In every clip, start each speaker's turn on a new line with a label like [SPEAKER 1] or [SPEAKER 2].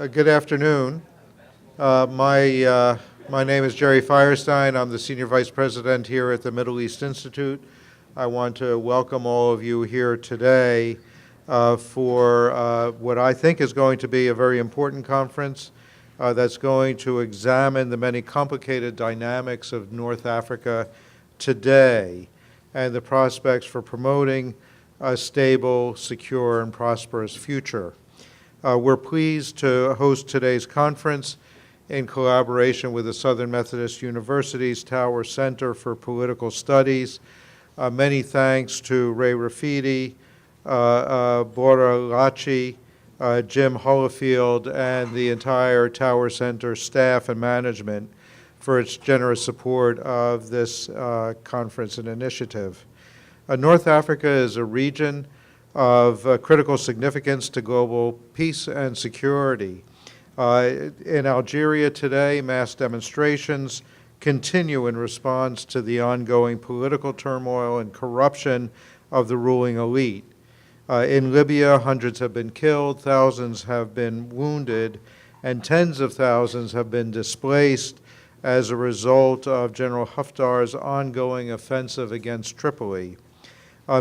[SPEAKER 1] Good afternoon. My name is Jerry Firestein. I'm the Senior Vice President here at the Middle East Institute. I want to welcome all of you here today for what I think is going to be a very important conference that's going to examine the many complicated dynamics of North Africa today and the prospects for promoting a stable, secure, and prosperous future. We're pleased to host today's conference in collaboration with the Southern Methodist University's Tower Center for Political Studies. Many thanks to Ray Rafidi, Bora Lachi, Jim Holofield, and the entire Tower Center staff and management for its generous support of this conference and initiative. North Africa is a region of critical significance to global peace and security. In Algeria today, mass demonstrations continue in response to the ongoing political turmoil and corruption of the ruling elite. In Libya, hundreds have been killed, thousands have been wounded, and tens of thousands have been displaced as a result of General Haftar's ongoing offensive against Tripoli.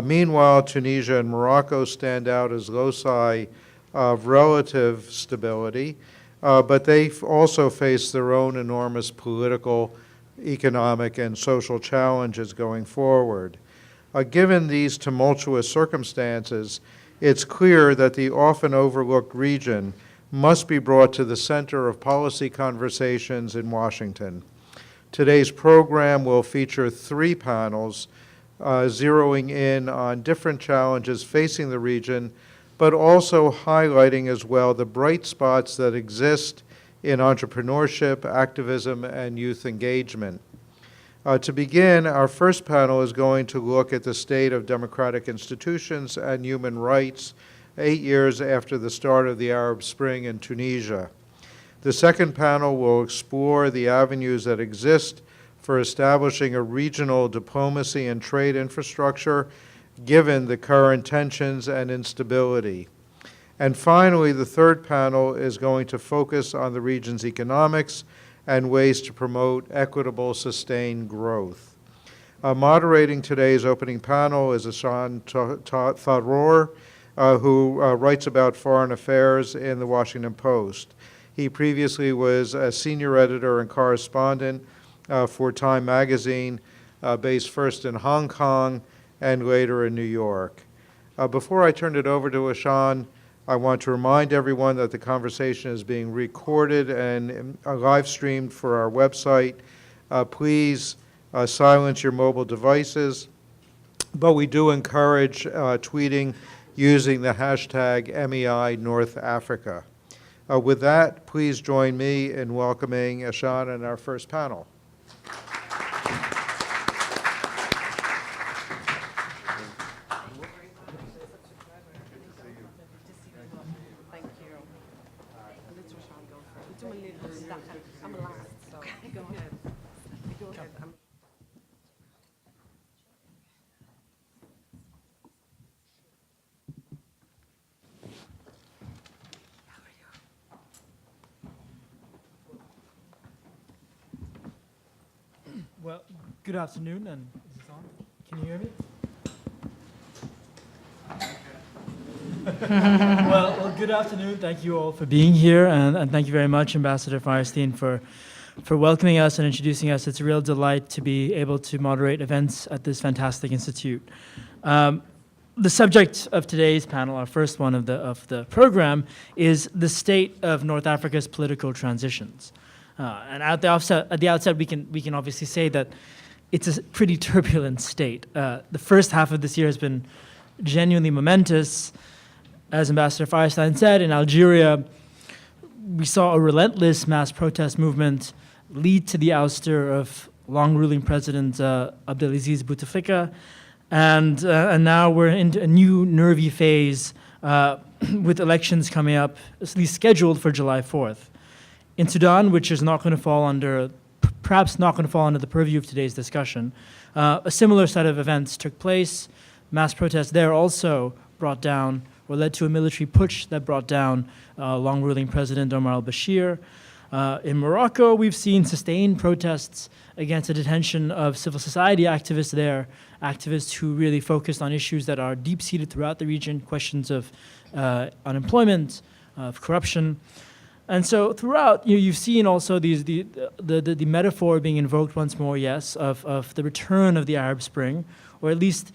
[SPEAKER 1] Meanwhile, Tunisia and Morocco stand out as loci of relative stability, but they also face their own enormous political, economic, and social challenges going forward. Given these tumultuous circumstances, it's clear that the often overlooked region must be brought to the center of policy conversations in Washington. Today's program will feature 3 panels zeroing in on different challenges facing the region, but also highlighting as well the bright spots that exist in entrepreneurship, activism, and youth engagement. To begin, our first panel is going to look at the state of democratic institutions and human rights 8 years after the start of the Arab Spring in Tunisia. The second panel will explore the avenues that exist for establishing a regional diplomacy and trade infrastructure given the current tensions and instability. And finally, the third panel is going to focus on the region's economics and ways to promote equitable, sustained growth. Moderating today's opening panel is Ahsan Tharoor, who writes about foreign affairs in the Washington Post. He previously was a senior editor and correspondent for Time Magazine, based first in Hong Kong and later in New York. Before I turn it over to Ahsan, I want to remind everyone that the conversation is being recorded and live streamed for our website. Please silence your mobile devices, but we do encourage tweeting using the hashtag MEI North Africa. With that, please join me in welcoming Ahsan and our first panel.
[SPEAKER 2] Well, good afternoon, and is this on? Can you hear me? Well, good afternoon. Thank you all for being here, and thank you very much, Ambassador Firestein, for welcoming us and introducing us. It's a real delight to be able to moderate events at this fantastic institute. The subject of today's panel, our first one of the program, is the state of North Africa's political transitions. And at the outset, we can obviously say that it's a pretty turbulent state. The first half of this year has been genuinely momentous. As Ambassador Firestein said, in Algeria, we saw a relentless mass protest movement lead to the ouster of long-ruling President Abdelaziz Bouteflika, and now we're into a new nervy phase with elections coming up, at least scheduled for July 4th. In Sudan, which is not going to fall under, perhaps not going to fall under the purview of today's discussion, a similar set of events took place. Mass protests there also brought down or led to a military putsch that brought down long-ruling President Omar al-Bashir. In Morocco, we've seen sustained protests against the detention of civil society activists there, activists who really focused on issues that are deep-seated throughout the region, questions of unemployment, of corruption. And so throughout, you've seen also the metaphor being invoked once more, yes, of the return of the Arab Spring, or at least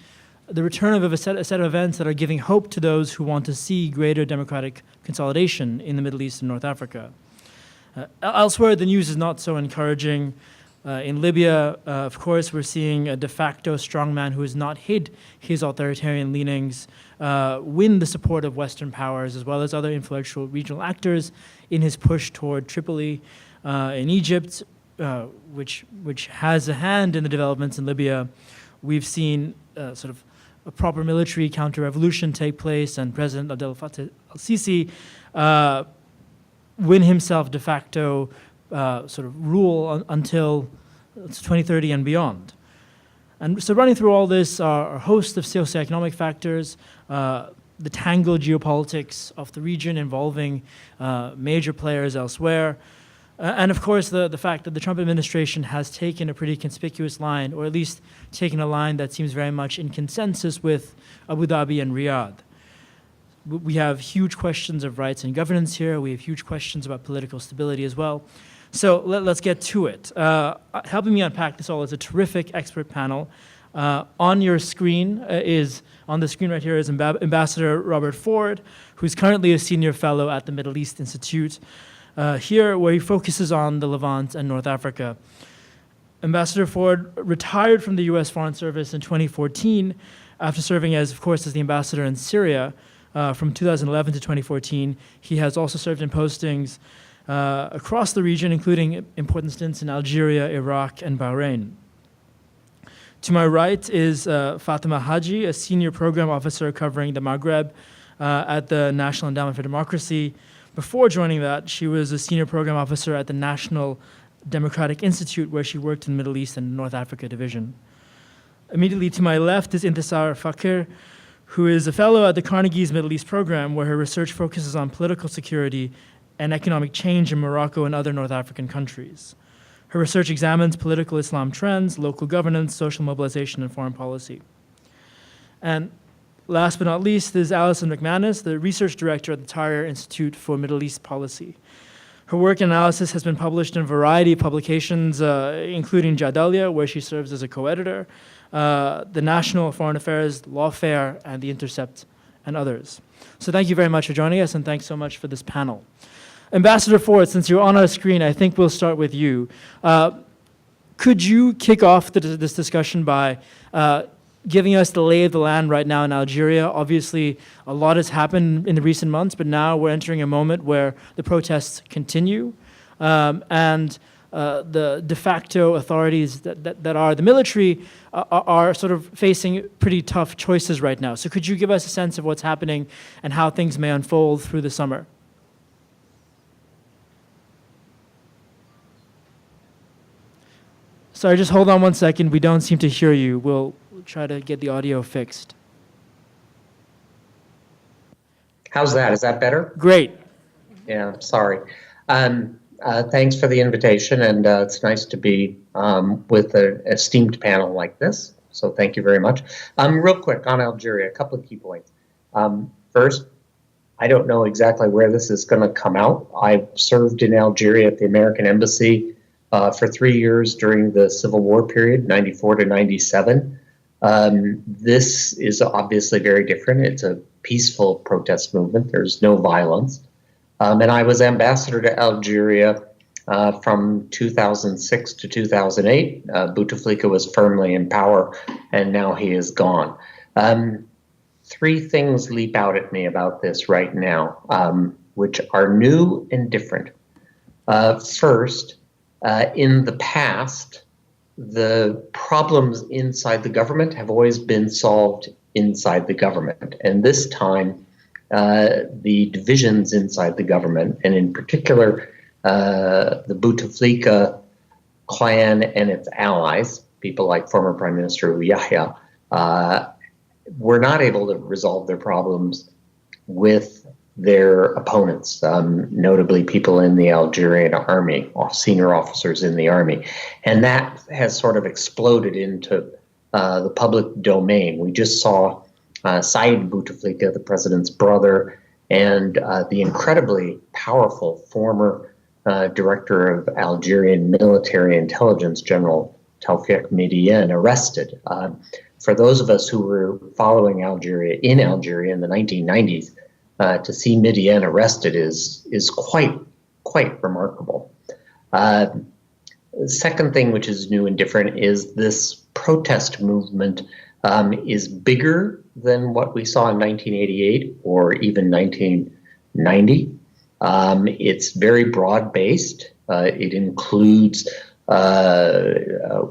[SPEAKER 2] the return of a set of events that are giving hope to those who want to see greater democratic consolidation in the Middle East and North Africa. Elsewhere, the news is not so encouraging. In Libya, of course, we're seeing a de facto strongman who has not hid his authoritarian leanings win the support of Western powers as well as other influential regional actors in his push toward Tripoli. In Egypt, which has a hand in the developments in Libya, we've seen sort of a proper military counter-revolution take place, and President Abdel Fattah al-Sisi win himself de facto sort of rule until 2030 and beyond. And so running through all this are a host of socioeconomic factors, the tangled geopolitics of the region involving major players elsewhere, and of course the fact that the Trump administration has taken a pretty conspicuous line, or at least taken a line that seems very much in consensus with Abu Dhabi and Riyadh. We have huge questions of rights and governance here. We have huge questions about political stability as well. So let's get to it. Helping me unpack this all is a terrific expert panel. On the screen right here is Ambassador Robert Ford, who's currently a senior fellow at the Middle East Institute, here where he focuses on the Levant and North Africa. Ambassador Ford retired from the U.S. Foreign Service in 2014 after serving as, of course, as the ambassador in Syria. From 2011 to 2014, he has also served in postings across the region, including important stints in Algeria, Iraq, and Bahrain. To my right is Fatima Haji, a senior program officer covering the Maghreb at the National Endowment for Democracy. Before joining that, she was a senior program officer at the National Democratic Institute, where she worked in the Middle East and North Africa division. Immediately to my left is Intisar Fakir, who is a fellow at the Carnegie's Middle East program, where her research focuses on political security and economic change in Morocco and other North African countries. Her research examines political Islam trends, local governance, social mobilization, and foreign policy. And last but not least is Alison McManus, the research director at the Tahrir Institute for Middle East Policy. Her work and analysis has been published in a variety of publications, including Jadalia, where she serves as a co-editor, the National Foreign Affairs, Lawfare, and The Intercept, and others. So thank you very much for joining us, and thanks so much for this panel. Ambassador Ford, since you're on our screen, I think we'll start with you. Could you kick off this discussion by giving us the lay of the land right now in Algeria? Obviously, a lot has happened in the recent months, but now we're entering a moment where the protests continue, and the de facto authorities that are the military are sort of facing pretty tough choices right now. So could you give us a sense of what's happening and how things may unfold through the summer? Sorry, just hold on one second. We don't seem to hear you. We'll try to get the audio fixed.
[SPEAKER 3] How's that? Is that better?
[SPEAKER 2] Great.
[SPEAKER 3] Yeah, sorry. Thanks for the invitation, and it's nice to be with an esteemed panel like this. So thank you very much. Real quick on Algeria, a couple of key points. First, I don't know exactly where this is going to come out. I served in Algeria at the American Embassy for 3 years during the Civil War period, 94 to 97. This is obviously very different. It's a peaceful protest movement. There's no violence. And I was ambassador to Algeria from 2006 to 2008. Bouteflika was firmly in power, and now he is gone. Three things leap out at me about this right now, which are new and different. First, in the past, the problems inside the government have always been solved inside the government. And this time, the divisions inside the government, and in particular, the Bouteflika clan and its allies, people like former Prime Minister Yahya, were not able to resolve their problems with their opponents, notably people in the Algerian army, senior officers in the army. And that has sort of exploded into the public domain. We just saw Saïd Bouteflika, the president's brother, and the incredibly powerful former director of Algerian military intelligence, General Tawfiq Medien, arrested. For those of us who were following Algeria in the 1990s, to see Medien arrested is quite remarkable. The second thing which is new and different is this protest movement is bigger than what we saw in 1988 or even 1990. It's very broad-based. It includes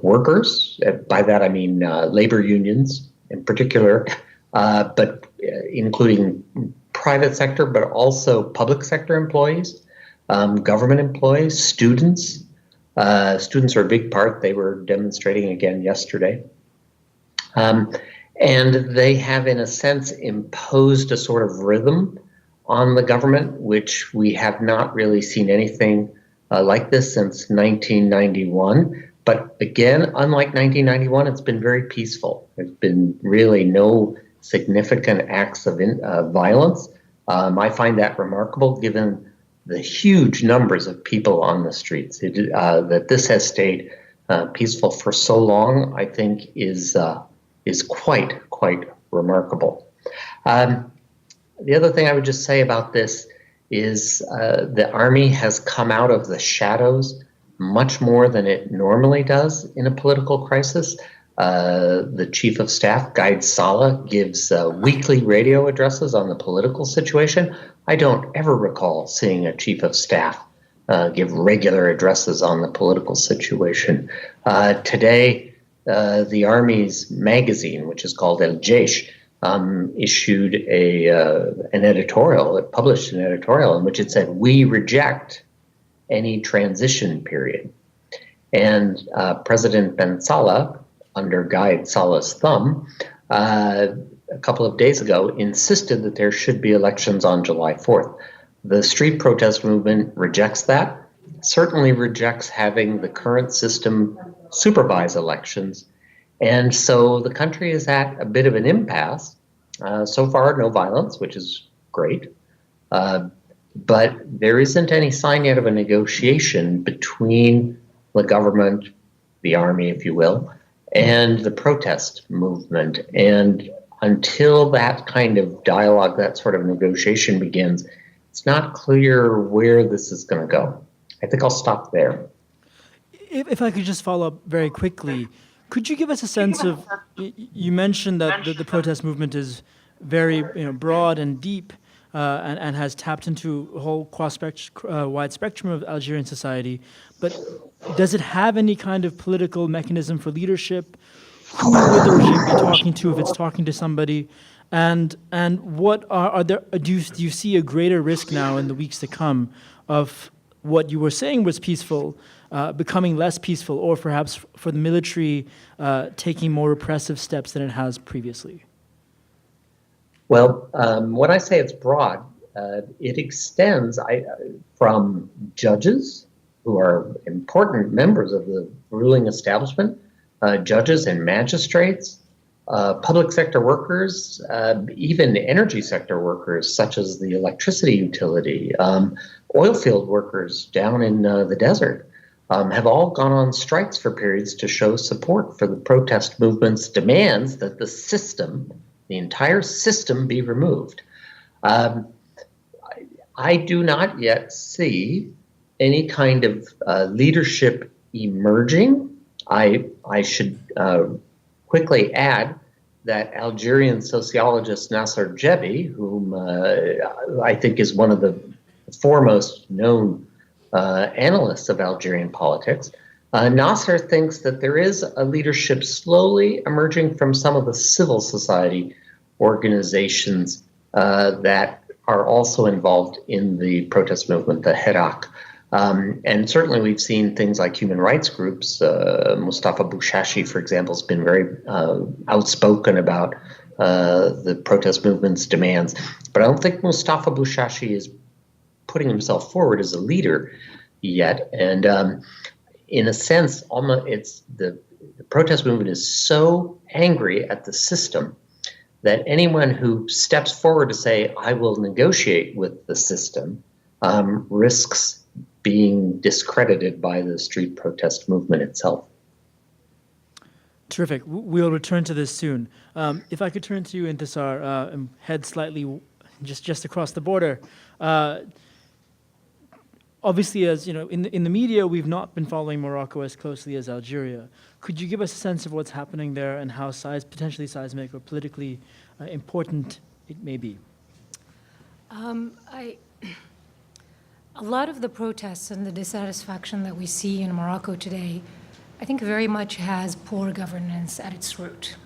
[SPEAKER 3] workers. By that I mean labor unions in particular, but including private sector, but also public sector employees, government employees, students. Students are a big part. They were demonstrating again yesterday. And they have, in a sense, imposed a sort of rhythm on the government, which we have not really seen anything like this since 1991. But again, unlike 1991, it's been very peaceful. There's been really no significant acts of violence. I find that remarkable given the huge numbers of people on the streets. That this has stayed peaceful for so long, I think, is quite remarkable. The other thing I would just say about this is the army has come out of the shadows much more than it normally does in a political crisis. The chief of staff, Gaid Salah, gives weekly radio addresses on the political situation. I don't ever recall seeing a chief of staff give regular addresses on the political situation. Today, the Army's magazine, which is called El Jaish, issued an editorial. It published an editorial in which it said, "We reject any transition period." And President Ben Salah, under Gaid Salah's thumb, a couple of days ago insisted that there should be elections on July 4th. The street protest movement rejects that, certainly rejects having the current system supervise elections. And so the country is at a bit of an impasse. So far, no violence, which is great. But there isn't any sign yet of a negotiation between the government, the army, if you will, and the protest movement. And until that kind of dialogue, that sort of negotiation begins, it's not clear where this is going to go. I think I'll stop there.
[SPEAKER 2] If I could just follow up very quickly, could you give us a sense of, you mentioned that the protest movement is very broad and deep and has tapped into a whole wide spectrum of Algerian society, but does it have any kind of political mechanism for leadership? Who would the regime be talking to if it's talking to somebody? And what do you see a greater risk now in the weeks to come of what you were saying was peaceful becoming less peaceful, or perhaps for the military taking more repressive steps than it has previously?
[SPEAKER 3] Well, when I say it's broad, it extends from judges, who are important members of the ruling establishment, judges and magistrates, public sector workers, even energy sector workers, such as the electricity utility, oil field workers down in the desert, have all gone on strikes for periods to show support for the protest movement's demands that the entire system be removed. I do not yet see any kind of leadership emerging. I should quickly add that Algerian sociologist Nasser Jebi, whom I think is one of the foremost known analysts of Algerian politics, Nasser thinks that there is a leadership slowly emerging from some of the civil society organizations that are also involved in the protest movement, the Hirak. And certainly we've seen things like human rights groups. Mustafa Bouchachi, for example, has been very outspoken about the protest movement's demands. But I don't think Mustafa Bouchachi is putting himself forward as a leader yet. And in a sense, almost the protest movement is so angry at the system that anyone who steps forward to say, I will negotiate with the system, risks being discredited by the street protest movement itself.
[SPEAKER 2] Terrific. We'll return to this soon. If I could turn to you, Intisar, and head slightly just across the border. Obviously, as you know, in the media, we've not been following Morocco as closely as Algeria. Could you give us a sense of what's happening there and how potentially seismic or politically important it may be?
[SPEAKER 4] A lot of the protests and the dissatisfaction that we see in Morocco today, I think very much has poor governance at its root.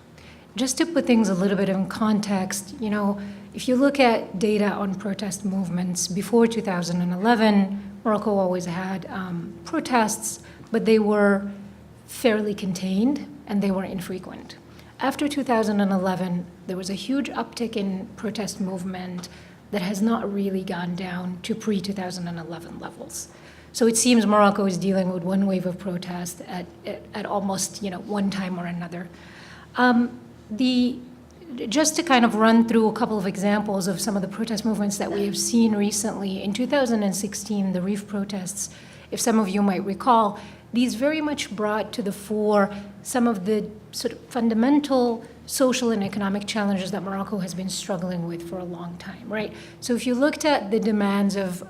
[SPEAKER 4] Just to put things a little bit in context, you know, if you look at data on protest movements before 2011, Morocco always had protests, but they were fairly contained and they were infrequent. After 2011, there was a huge uptick in protest movement that has not really gone down to pre-2011 levels. So it seems Morocco is dealing with one wave of protest at almost, you know, one time or another. Just to kind of run through a couple of examples of some of the protest movements that we have seen recently. In 2016, the Rif protests, if some of you might recall, these very much brought to the fore some of the sort of fundamental social and economic challenges that Morocco has been struggling with for a long time, right? So if you looked at the demands of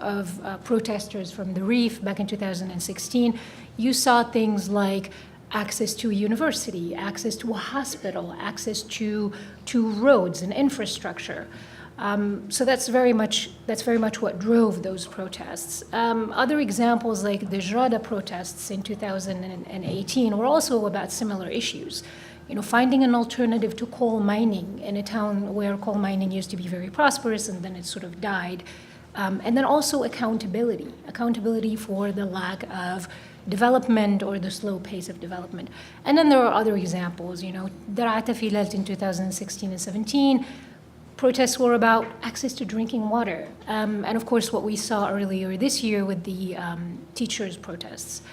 [SPEAKER 4] protesters from the Rif back in 2016, you saw things like access to a university, access to a hospital, access to roads and infrastructure. So that's very much what drove those protests. Other examples like the Jrada protests in 2018 were also about similar issues. You know, finding an alternative to coal mining in a town where coal mining used to be very prosperous and then it sort of died. And then also accountability for the lack of development or the slow pace of development. And then there are other examples, you know, Darata Filalt in 2016 and 17, protests were about access to drinking water. And of course, what we saw earlier this year with the teachers' protests.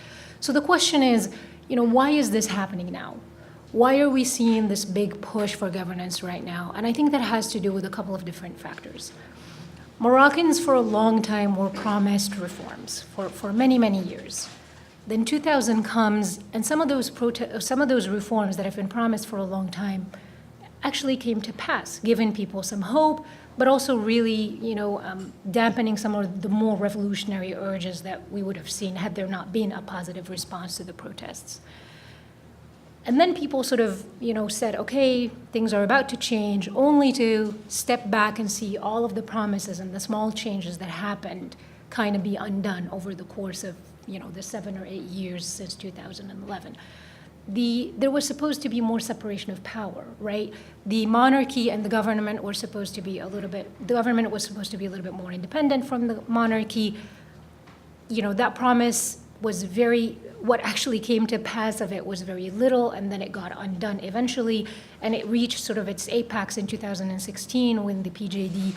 [SPEAKER 4] So the question is, you know, why is this happening now? Why are we seeing this big push for governance right now? And I think that has to do with a couple of different factors. Moroccans for a long time were promised reforms for many, many years. Then 2000 comes, and some of those reforms that have been promised for a long time actually came to pass, giving people some hope, but also really, you know, dampening some of the more revolutionary urges that we would have seen had there not been a positive response to the protests. And then people sort of, you know, said, okay, things are about to change, only to step back and see all of the promises and the small changes that happened kind of be undone over the course of, you know, the 7 or 8 years since 2011. There was supposed to be more separation of power, right? The monarchy and the government were supposed to be the government was supposed to be a little bit more independent from the monarchy. You know, that promise was what actually came to pass of it was very little, and then it got undone eventually, and it reached sort of its apex in 2016 when the PJD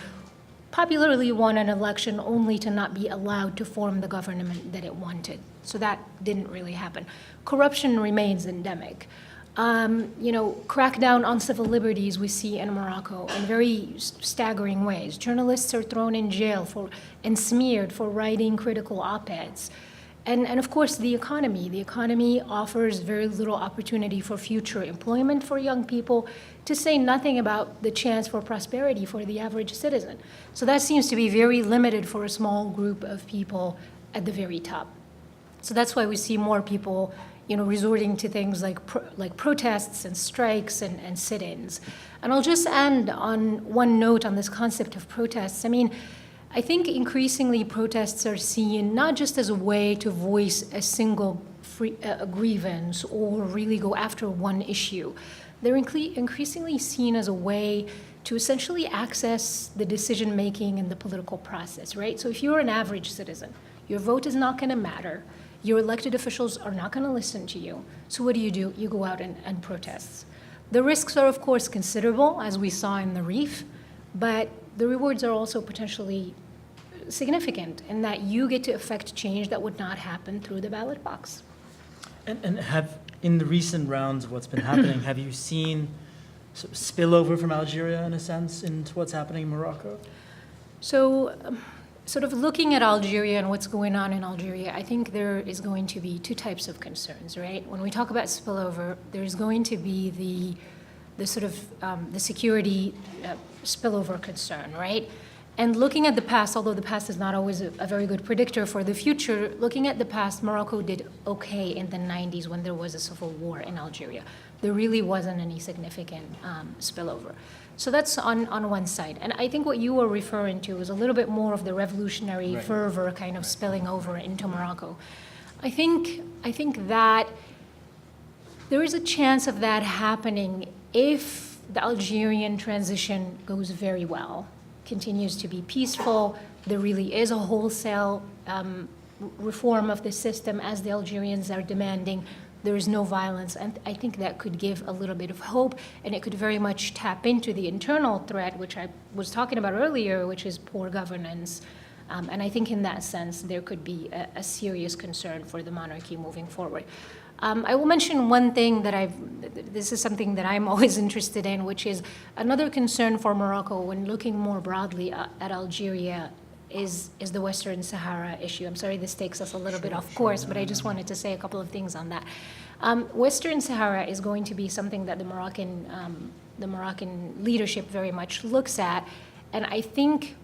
[SPEAKER 4] popularly won an election only to not be allowed to form the government that it wanted. So that didn't really happen. Corruption remains endemic. You know, crackdown on civil liberties we see in Morocco in very staggering ways. Journalists are thrown in jail and smeared for writing critical op-eds. And of course, the economy offers very little opportunity for future employment for young people, to say nothing about the chance for prosperity for the average citizen. So that seems to be very limited for a small group of people at the very top. So that's why we see more people, you know, resorting to things like protests and strikes and sit-ins. And I'll just end on one note on this concept of protests. I mean, I think increasingly protests are seen not just as a way to voice a single grievance or really go after one issue. They're increasingly seen as a way to essentially access the decision-making in the political process, right? So if you're an average citizen, your vote is not going to matter. Your elected officials are not going to listen to you. So what do? You go out and protest. The risks are, of course, considerable, as we saw in the Reef, but the rewards are also potentially significant in that you get to affect change that would not happen through the ballot box.
[SPEAKER 2] And in the recent rounds of what's been happening, have you seen sort of spillover from Algeria, in a sense, into what's happening in Morocco?
[SPEAKER 4] So, sort of looking at Algeria and what's going on in Algeria, I think there is going to be two types of concerns, right? When we talk about spillover, there's going to be the sort of the security spillover concern, right? And looking at the past, although the past is not always a very good predictor for the future, looking at the past, Morocco did okay in the 90s when there was a civil war in Algeria. There really wasn't any significant spillover. So that's on one side. And I think what you were referring to is a little bit more of the revolutionary fervor kind of spilling over into Morocco. I think that there is a chance of that happening if the Algerian transition goes very well, continues to be peaceful. There really is a wholesale reform of the system as the Algerians are demanding. There is no violence, and I think that could give a little bit of hope, and it could very much tap into the internal threat, which I was talking about earlier, which is poor governance. And I think in that sense, there could be a serious concern for the monarchy moving forward. I will mention one thing that this is something that I'm always interested in, which is another concern for Morocco when looking more broadly at Algeria is the Western Sahara issue. I'm sorry this takes us a little bit off course, but I just wanted to say a couple of things on that. Western Sahara is going to be something that the Moroccan leadership very much looks at, and I think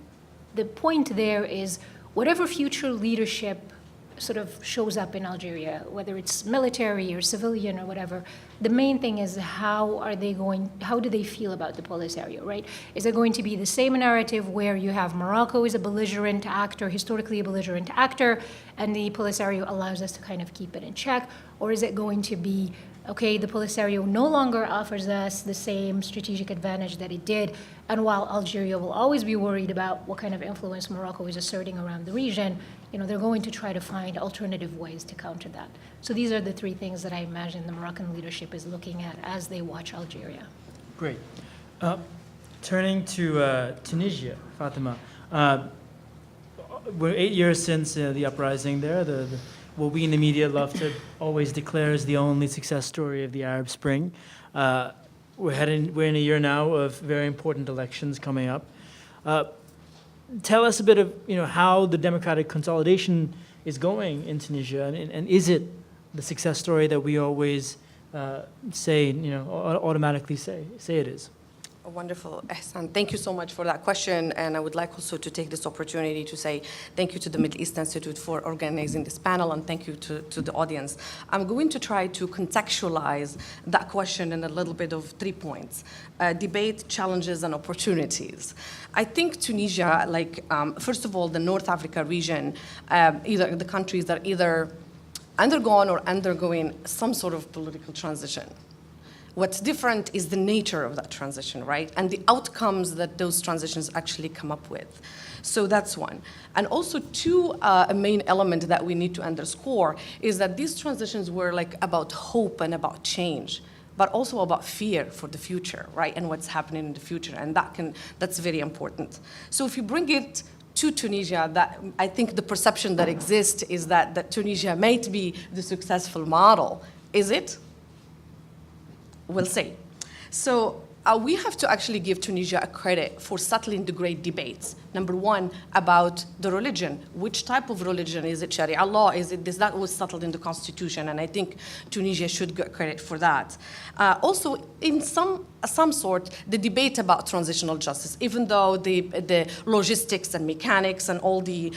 [SPEAKER 4] the point there is whatever future leadership sort of shows up in Algeria, whether it's military or civilian or whatever, the main thing is how do they feel about the Polisario, right? Is it going to be the same narrative where you have Morocco is a belligerent actor, historically a belligerent actor, and the Polisario allows us to kind of keep it in check? Or is it going to be, okay, the Polisario no longer offers us the same strategic advantage that it did, and while Algeria will always be worried about what kind of influence Morocco is asserting around the region, they're going to try to find alternative ways to counter that. So these are the three things that I imagine the Moroccan leadership is looking at as they watch Algeria.
[SPEAKER 2] Great. Turning to Tunisia, Fatima. We're 8 years since the uprising there. What we in the media love to always declare is the only success story of the Arab Spring. We're in a year now of very important elections coming up. Tell us a bit of how the democratic consolidation is going in Tunisia, and is it the success story that we always say, automatically say it is?
[SPEAKER 5] Wonderful, Ehsan. Thank you so much for that question, and I would like also to take this opportunity to say thank you to the Middle East Institute for organizing this panel, and thank you to the audience. I'm going to try to contextualize that question in a little bit of 3 points: debate, challenges, and opportunities. I think Tunisia, first of all, the North Africa region, either the countries that are either undergone or undergoing some sort of political transition. What's different is the nature of that transition, right? And the outcomes that those transitions actually come up with. So that's one. And also a main element that we need to underscore is that these transitions were about hope and about change, but also about fear for the future, right? And what's happening in the future. And that's very important. So if you bring it to Tunisia, that I think the perception that exists is that Tunisia might be the successful model. Is it? We'll see. So we have to actually give Tunisia a credit for settling the great debates. Number one, about the religion. Which type of religion? Is it Sharia law? That was settled in the constitution, and I think Tunisia should get credit for that. Also, in some sort, the debate about transitional justice, even though the logistics and mechanics and all the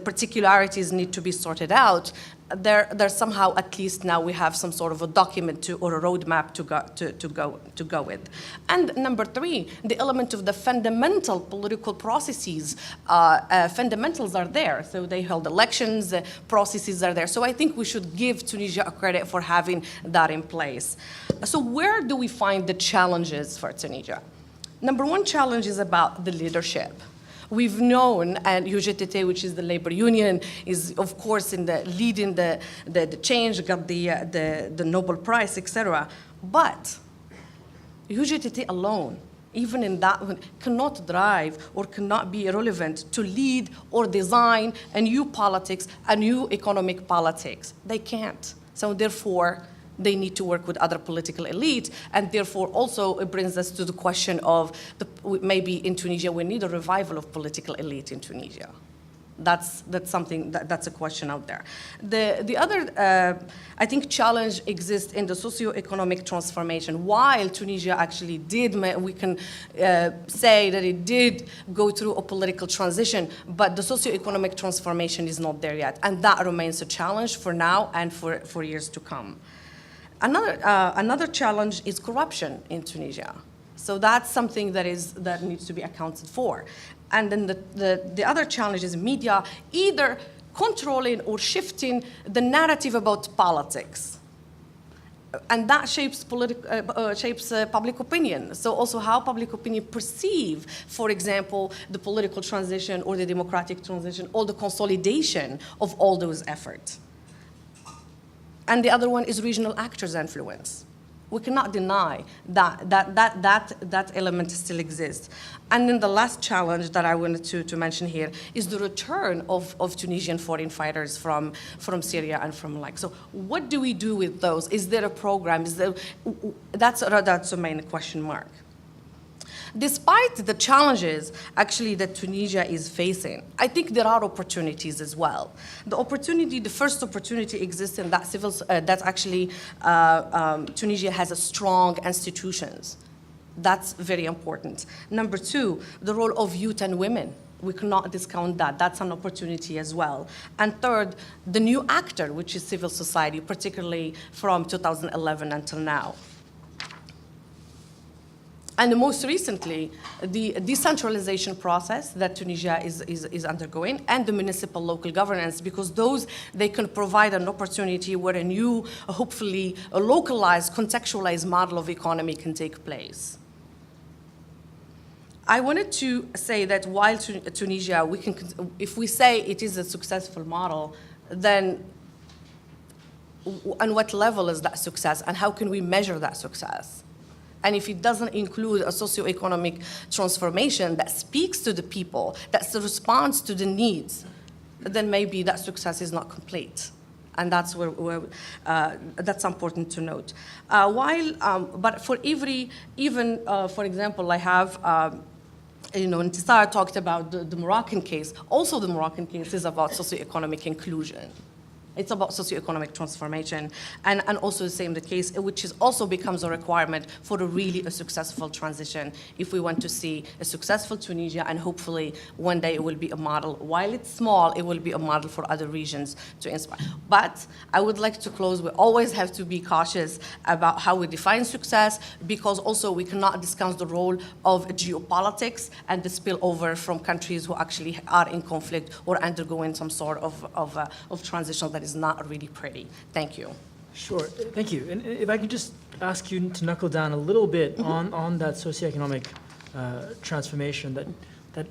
[SPEAKER 5] particularities need to be sorted out, there somehow, at least now, we have some sort of a document or a roadmap to go with. And number three, the element of the fundamental political processes, fundamentals are there. So they held elections, processes are there. So I think we should give Tunisia a credit for having that in place. So where do we find the challenges for Tunisia? Number one challenge is about the leadership. We've known, and UGTT, which is the labor union, is of course leading the change, got the Nobel Prize, etc. But UGTT alone, even in that one, cannot drive or cannot be relevant to lead or design a new politics, a new economic politics. They can't. So therefore, they need to work with other political elite, and therefore also it brings us to the question of maybe in Tunisia we need a revival of political elite in Tunisia. That's something that's a question out there. The other I think challenge exists in the socio-economic transformation. While Tunisia actually did, we can say that it did go through a political transition, but the socio-economic transformation is not there yet, and that remains a challenge for now and for years to come. Another challenge is corruption in Tunisia. So that's something that needs to be accounted for. And then the other challenge is media either controlling or shifting the narrative about politics. And that shapes public opinion. So also how public opinion perceive, for example, the political transition or the democratic transition or the consolidation of all those efforts. And the other one is regional actors' influence. We cannot deny that element still exists. And then the last challenge that I wanted to mention here is the return of Tunisian foreign fighters from Syria and from Iraq. So what do we do with those? Is there a program? That's a main question mark. Despite the challenges actually that Tunisia is facing, I think there are opportunities as well. The first opportunity exists in that that actually Tunisia has a strong institutions. That's very important. Number two, the role of youth and women. We cannot discount that. That's an opportunity as well. And third, the new actor, which is civil society, particularly from 2011 until now. And most recently, the decentralization process that Tunisia is undergoing and the municipal local governance, because those, they can provide an opportunity where a new, hopefully, a localized, contextualized model of economy can take place. I wanted to say that while Tunisia, if we say it is a successful model, then on what level is that success and how can we measure that success? And if it doesn't include a socioeconomic transformation that speaks to the people, that responds to the needs, then maybe that success is not complete. And that's that's important to note. But for for example, I have, Intisar talked about the Moroccan case. Also, the Moroccan case is about socioeconomic inclusion. It's about socioeconomic transformation, and also the same the case, which also becomes a requirement for a successful transition if we want to see a successful Tunisia, and hopefully one day it will be a model. While it's small, it will be a model for other regions to inspire. But I would like to close. We always have to be cautious about how we define success, because also we cannot discount the role of geopolitics and the spillover from countries who actually are in conflict or undergoing some sort of transition that is not really pretty. Thank you.
[SPEAKER 2] Sure, thank you. And if I could just ask you to knuckle down a little bit on that socioeconomic transformation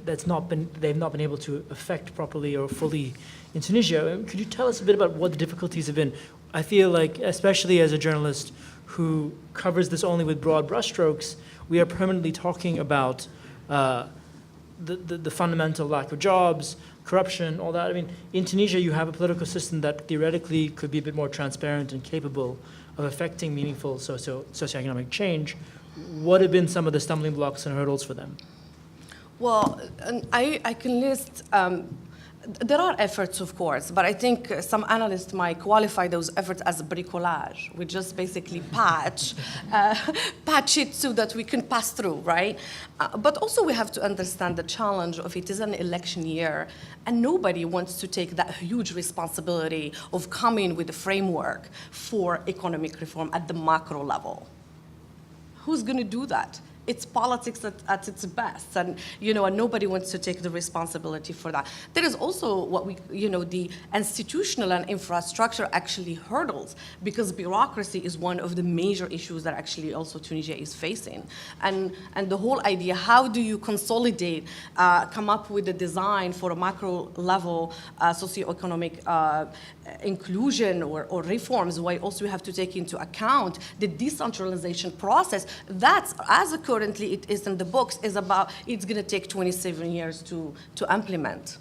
[SPEAKER 2] they've not been able to affect properly or fully in Tunisia. Could you tell us a bit about what the difficulties have been? I feel like, especially as a journalist who covers this only with broad brushstrokes, we are permanently talking about the fundamental lack of jobs, corruption, all that. I mean, in Tunisia, you have a political system that theoretically could be a bit more transparent and capable of affecting meaningful socioeconomic change. What have been some of the stumbling blocks and hurdles for them?
[SPEAKER 5] Well, I can list, there are efforts, of course, but I think some analysts might qualify those efforts as bricolage. We just basically patch it so that we can pass through, right? But also we have to understand the challenge of it is an election year, and nobody wants to take that huge responsibility of coming with a framework for economic reform at the macro level. Who's going to do that? It's politics at its best, and and nobody wants to take the responsibility for that. There is also what we, the institutional and infrastructure actually hurdles, because bureaucracy is one of the major issues that actually also Tunisia is facing, and the whole idea, how do you consolidate, come up with a design for a macro level socioeconomic inclusion or reforms, where also you have to take into account the decentralization process that's, as currently it is in the books, it's going to take 27 years to implement.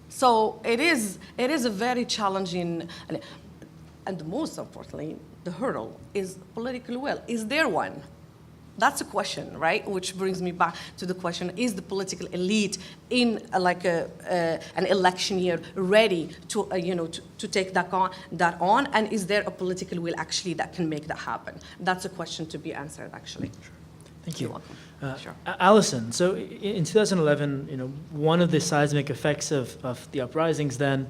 [SPEAKER 5] So it is a very challenging, and the most importantly, the hurdle is political will. Is there one? That's a question, right? Which brings me back to the question: is the political elite in an election year ready to to take that on? And is there a political will actually that can make that happen? That's a question to be answered, actually.
[SPEAKER 2] Thank you.
[SPEAKER 5] You're welcome. Sure.
[SPEAKER 2] Alison, so in 2011, one of the seismic effects of the uprisings then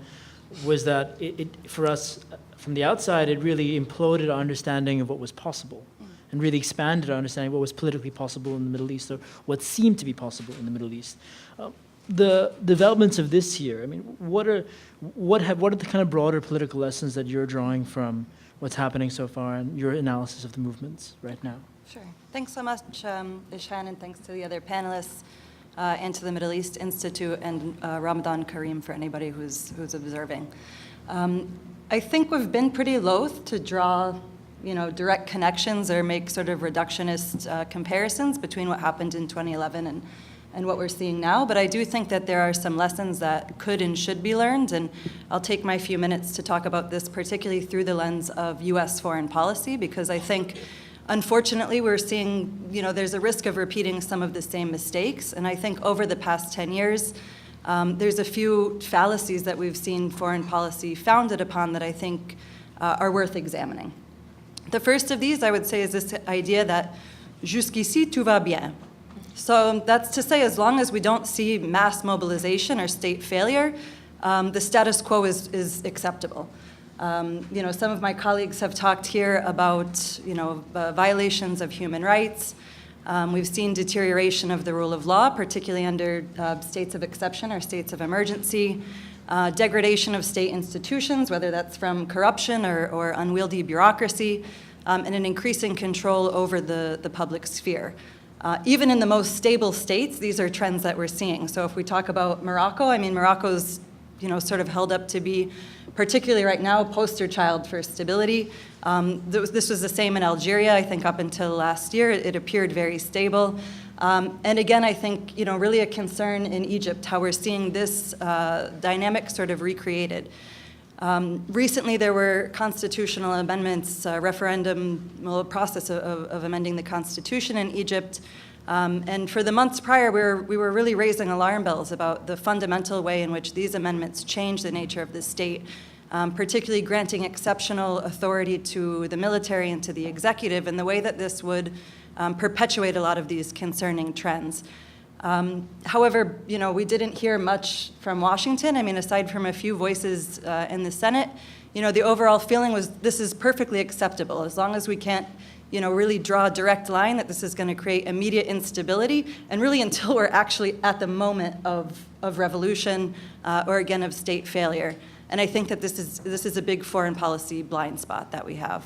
[SPEAKER 2] was that it for us, from the outside, it really imploded our understanding of what was possible, and really expanded our understanding of what was politically possible in the Middle East, or what seemed to be possible in the Middle East. The developments of this year, I mean, what are the kind of broader political lessons that you're drawing from what's happening so far and your analysis of the movements right now?
[SPEAKER 6] Sure. Thanks so much, Ishan, and thanks to the other panelists and to the Middle East Institute, and Ramadan Kareem for anybody who's observing. I think we've been pretty loath to draw direct connections or make sort of reductionist comparisons between what happened in 2011 and what we're seeing now. But I do think that there are some lessons that could and should be learned, and I'll take my few minutes to talk about this, particularly through the lens of U.S. foreign policy, because I think, unfortunately, we're seeing, there's a risk of repeating some of the same mistakes. And I think over the past 10 years, there's a few fallacies that we've seen foreign policy founded upon that I think are worth examining. The first of these, I would say, is this idea that jusqu'ici tout va bien. So that's to say, as long as we don't see mass mobilization or state failure, the status quo is acceptable. Some of my colleagues have talked here about, violations of human rights. We've seen deterioration of the rule of law, particularly under states of exception or states of emergency. Degradation of state institutions, whether that's from corruption or unwieldy bureaucracy, and an increasing control over the public sphere. Even in the most stable states, these are trends that we're seeing. So if we talk about Morocco, Morocco's sort of held up to be, particularly right now, poster child for stability. This was the same in Algeria, I think, up until last year. It appeared very stable. And again, I think, really a concern in Egypt, how we're seeing this dynamic sort of recreated. Recently, there were constitutional amendments, process of amending the constitution in Egypt. And for the months prior, we were really raising alarm bells about the fundamental way in which these amendments change the nature of the state, particularly granting exceptional authority to the military and to the executive, and the way that this would perpetuate a lot of these concerning trends. However, we didn't hear much from Washington. Aside from a few voices in the Senate, the overall feeling was this is perfectly acceptable as long as we can't, really draw a direct line that this is going to create immediate instability, and really until we're actually at the moment of revolution or again of state failure. And I think that this is a big foreign policy blind spot that we have.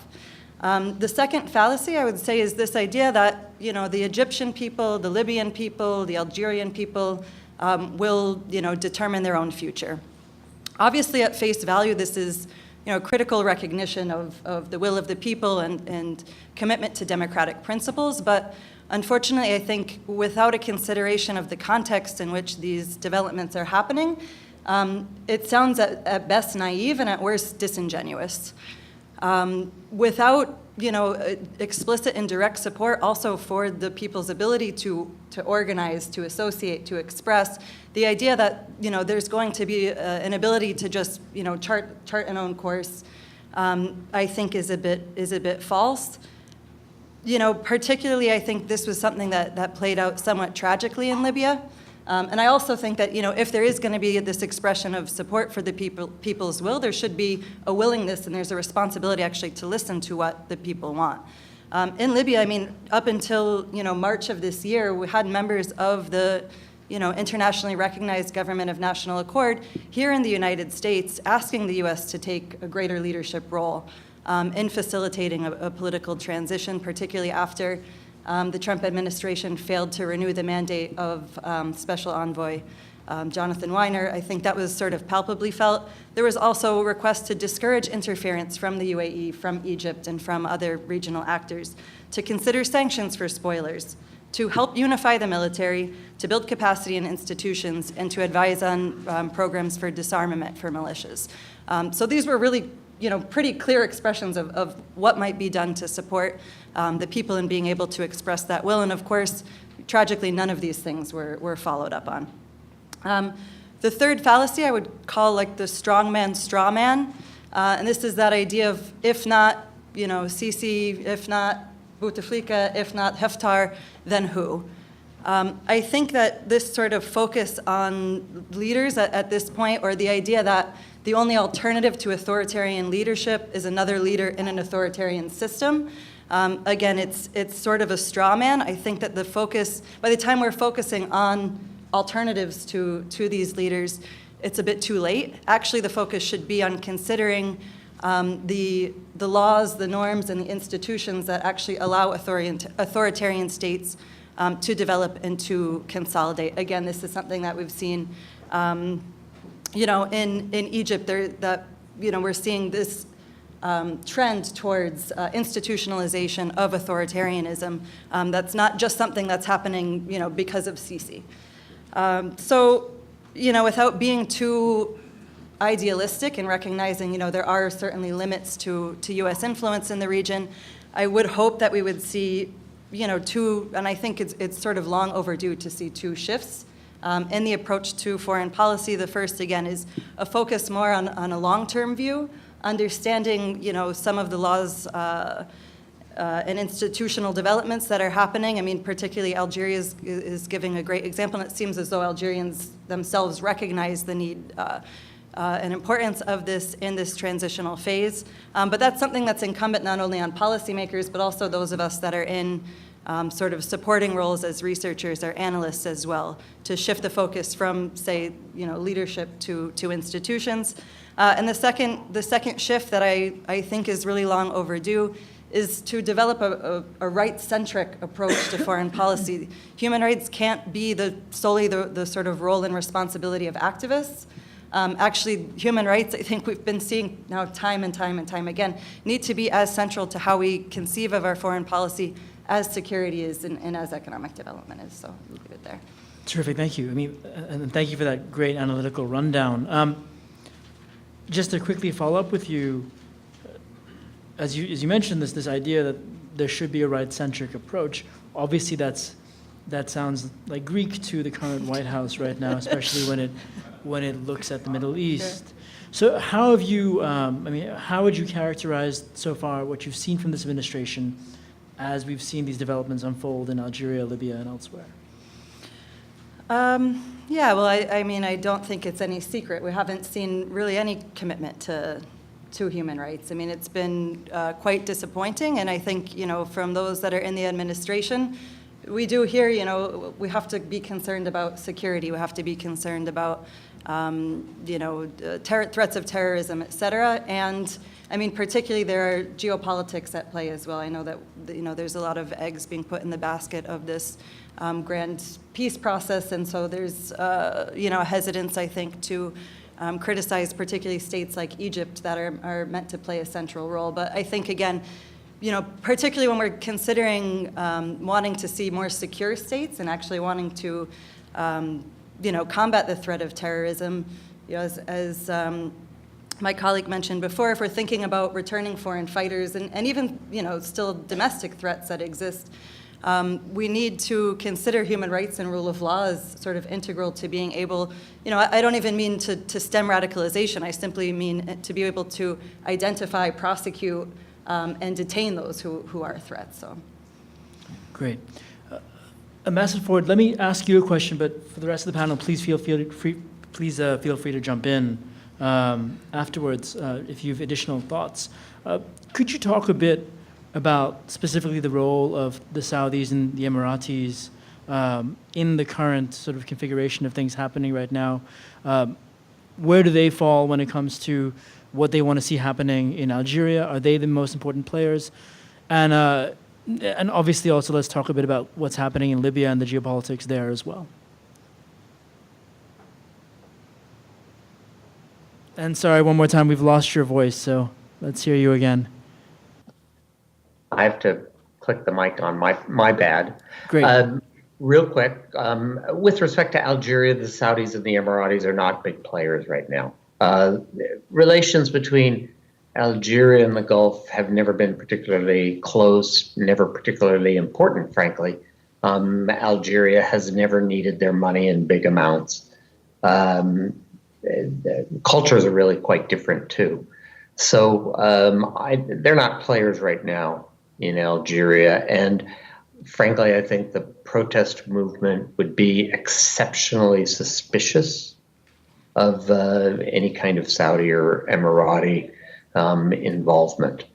[SPEAKER 6] The second fallacy, I would say, is this idea that, the Egyptian people, the Libyan people, the Algerian people will, determine their own future. Obviously, at face value, this is, critical recognition of the will of the people and commitment to democratic principles. But unfortunately, I think without a consideration of the context in which these developments are happening, it sounds at best naive and at worst disingenuous. Without, explicit and direct support also for the people's ability to organize, to associate, to express, the idea that, there's going to be an ability to just, chart an own course, I think is a bit false. Particularly, I think this was something that played out somewhat tragically in Libya. And I also think that, if there is going to be this expression of support for the people's will, there should be a willingness and there's a responsibility actually to listen to what the people want. In Libya, I mean, up until, March of this year, we had members of the, internationally recognized Government of National Accord here in the United States asking the U.S. to take a greater leadership role in facilitating a political transition, particularly after the Trump administration failed to renew the mandate of Special Envoy Jonathan Weiner. I think that was sort of palpably felt. There was also a request to discourage interference from the UAE, from Egypt, and from other regional actors to consider sanctions for spoilers, to help unify the military, to build capacity in institutions, and to advise on programs for disarmament for militias. So these were really, pretty clear expressions of what might be done to support the people in being able to express that will. And of course, tragically, none of these things were followed up on. The third fallacy I would call like the strongman straw man, and this is that idea of if not, Sisi, if not Bouteflika, if not Haftar, then who? I think that this sort of focus on leaders at this point, or the idea that the only alternative to authoritarian leadership is another leader in an authoritarian system, again, it's sort of a straw man. I think that the focus, by the time we're focusing on alternatives to these leaders, it's a bit too late. Actually, the focus should be on considering the laws, the norms, and the institutions that actually allow authoritarian states to develop and to consolidate. Again, this is something that we've seen, in Egypt. We're seeing this trend towards institutionalization of authoritarianism. That's not just something that's happening, because of Sisi. So, without being too idealistic and recognizing, there are certainly limits to U.S. influence in the region, I would hope that we would see, two, and I think it's sort of long overdue to see two shifts in the approach to foreign policy. The first, again, is a focus more on a long-term view, understanding, some of the laws and institutional developments that are happening. I mean, particularly Algeria is giving a great example, and it seems as though Algerians themselves recognize the need and importance of this in this transitional phase. But that's something that's incumbent not only on policymakers, but also those of us that are in sort of supporting roles as researchers or analysts as well, to shift the focus from, say, leadership to institutions. And the second shift that I think is really long overdue is to develop a right-centric approach to foreign policy. Human rights can't be solely the sort of role and responsibility of activists. Actually, human rights, I think we've been seeing now time and time and time again, need to be as central to how we conceive of our foreign policy as security is and as economic development is. So I'll leave it there.
[SPEAKER 2] Terrific, thank you. I mean, and thank you for that great analytical rundown. Just to quickly follow up with you, as you mentioned this idea that there should be a right-centric approach. Obviously, that sounds like Greek to the current White House right now, especially when it looks at the Middle East. Sure. So how have you? How would you characterize so far what you've seen from this administration, as we've seen these developments unfold in Algeria, Libya, and elsewhere?
[SPEAKER 6] Yeah. Well, I don't think it's any secret. We haven't seen really any commitment to human rights. I mean, it's been quite disappointing, and I think, from those that are in the administration, we do hear, we have to be concerned about security, we have to be concerned about, threats of terrorism, et cetera, and I mean, particularly there are geopolitics at play as well. I know that, there's a lot of eggs being put in the basket of this grand peace process, and so there's, a hesitance, I think, to criticize particularly states like Egypt that are meant to play a central role. But I think, again, particularly when we're considering wanting to see more secure states and actually wanting to, combat the threat of terrorism, as my colleague mentioned before, if we're thinking about returning foreign fighters and even, still domestic threats that exist, we need to consider human rights and rule of law as sort of integral to being able, I don't even mean to stem radicalization. I simply mean to be able to identify, prosecute, and detain those who are threats. So,
[SPEAKER 2] great. Ambassador Ford, let me ask you a question, but for the rest of the panel, please feel free to jump in afterwards if you have additional thoughts. Could you talk a bit about specifically the role of the Saudis and the Emiratis in the current sort of configuration of things happening right now. Where do they fall when it comes to what they want to see happening in Algeria? Are they the most important players? And obviously also let's talk a bit about what's happening in Libya and the geopolitics there as well. And sorry, one more time, we've lost your voice, so let's hear you again.
[SPEAKER 3] I have to click the mic on my bad.
[SPEAKER 2] Great.
[SPEAKER 3] Real quick, with respect to Algeria, the Saudis and the Emiratis are not big players right now. Relations between Algeria and the Gulf have never been particularly close, never particularly important, frankly. Algeria has never needed their money in big amounts. Cultures are really quite different too. So they're not players right now in Algeria. And frankly, I think the protest movement would be exceptionally suspicious of any kind of Saudi or Emirati involvement.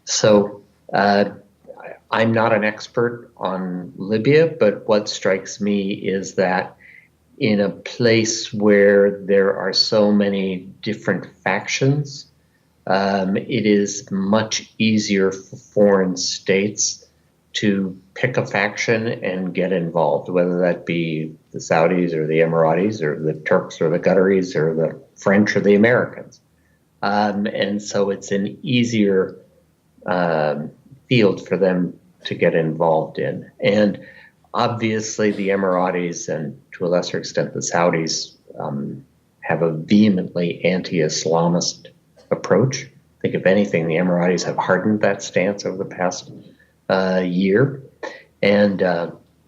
[SPEAKER 3] So I'm not an expert on Libya, but what strikes me is that in a place where there are so many different factions, it is much easier for foreign states to pick a faction and get involved, whether that be the Saudis or the Emiratis or the Turks or the Qataris or the French or the Americans. And so it's an easier field for them to get involved in. And obviously the Emiratis and to a lesser extent the Saudis have a vehemently anti-Islamist approach. I think if anything, the Emiratis have hardened that stance over the past year. And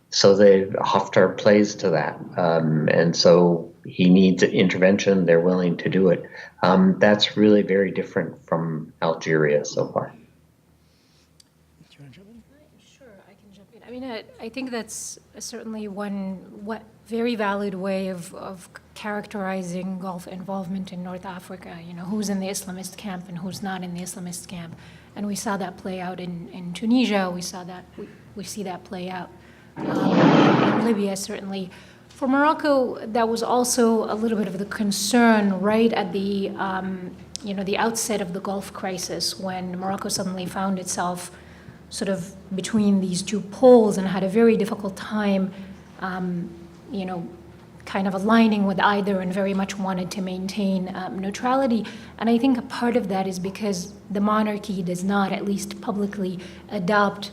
[SPEAKER 3] so Haftar plays to that. And so he needs intervention. They're willing to do it. That's really very different from Algeria so far.
[SPEAKER 4] Sure, I can jump in. I mean, I think that's certainly one very valid way of characterizing Gulf involvement in North Africa. You know, who's in the Islamist camp and who's not in the Islamist camp. And we saw that play out in Tunisia. We see that play out in Libya, certainly. For Morocco, that was also a little bit of the concern right at the the outset of the Gulf crisis, when Morocco suddenly found itself sort of between these two poles and had a very difficult time, kind of aligning with either, and very much wanted to maintain neutrality. And I think a part of that is because the monarchy does not, at least publicly, adopt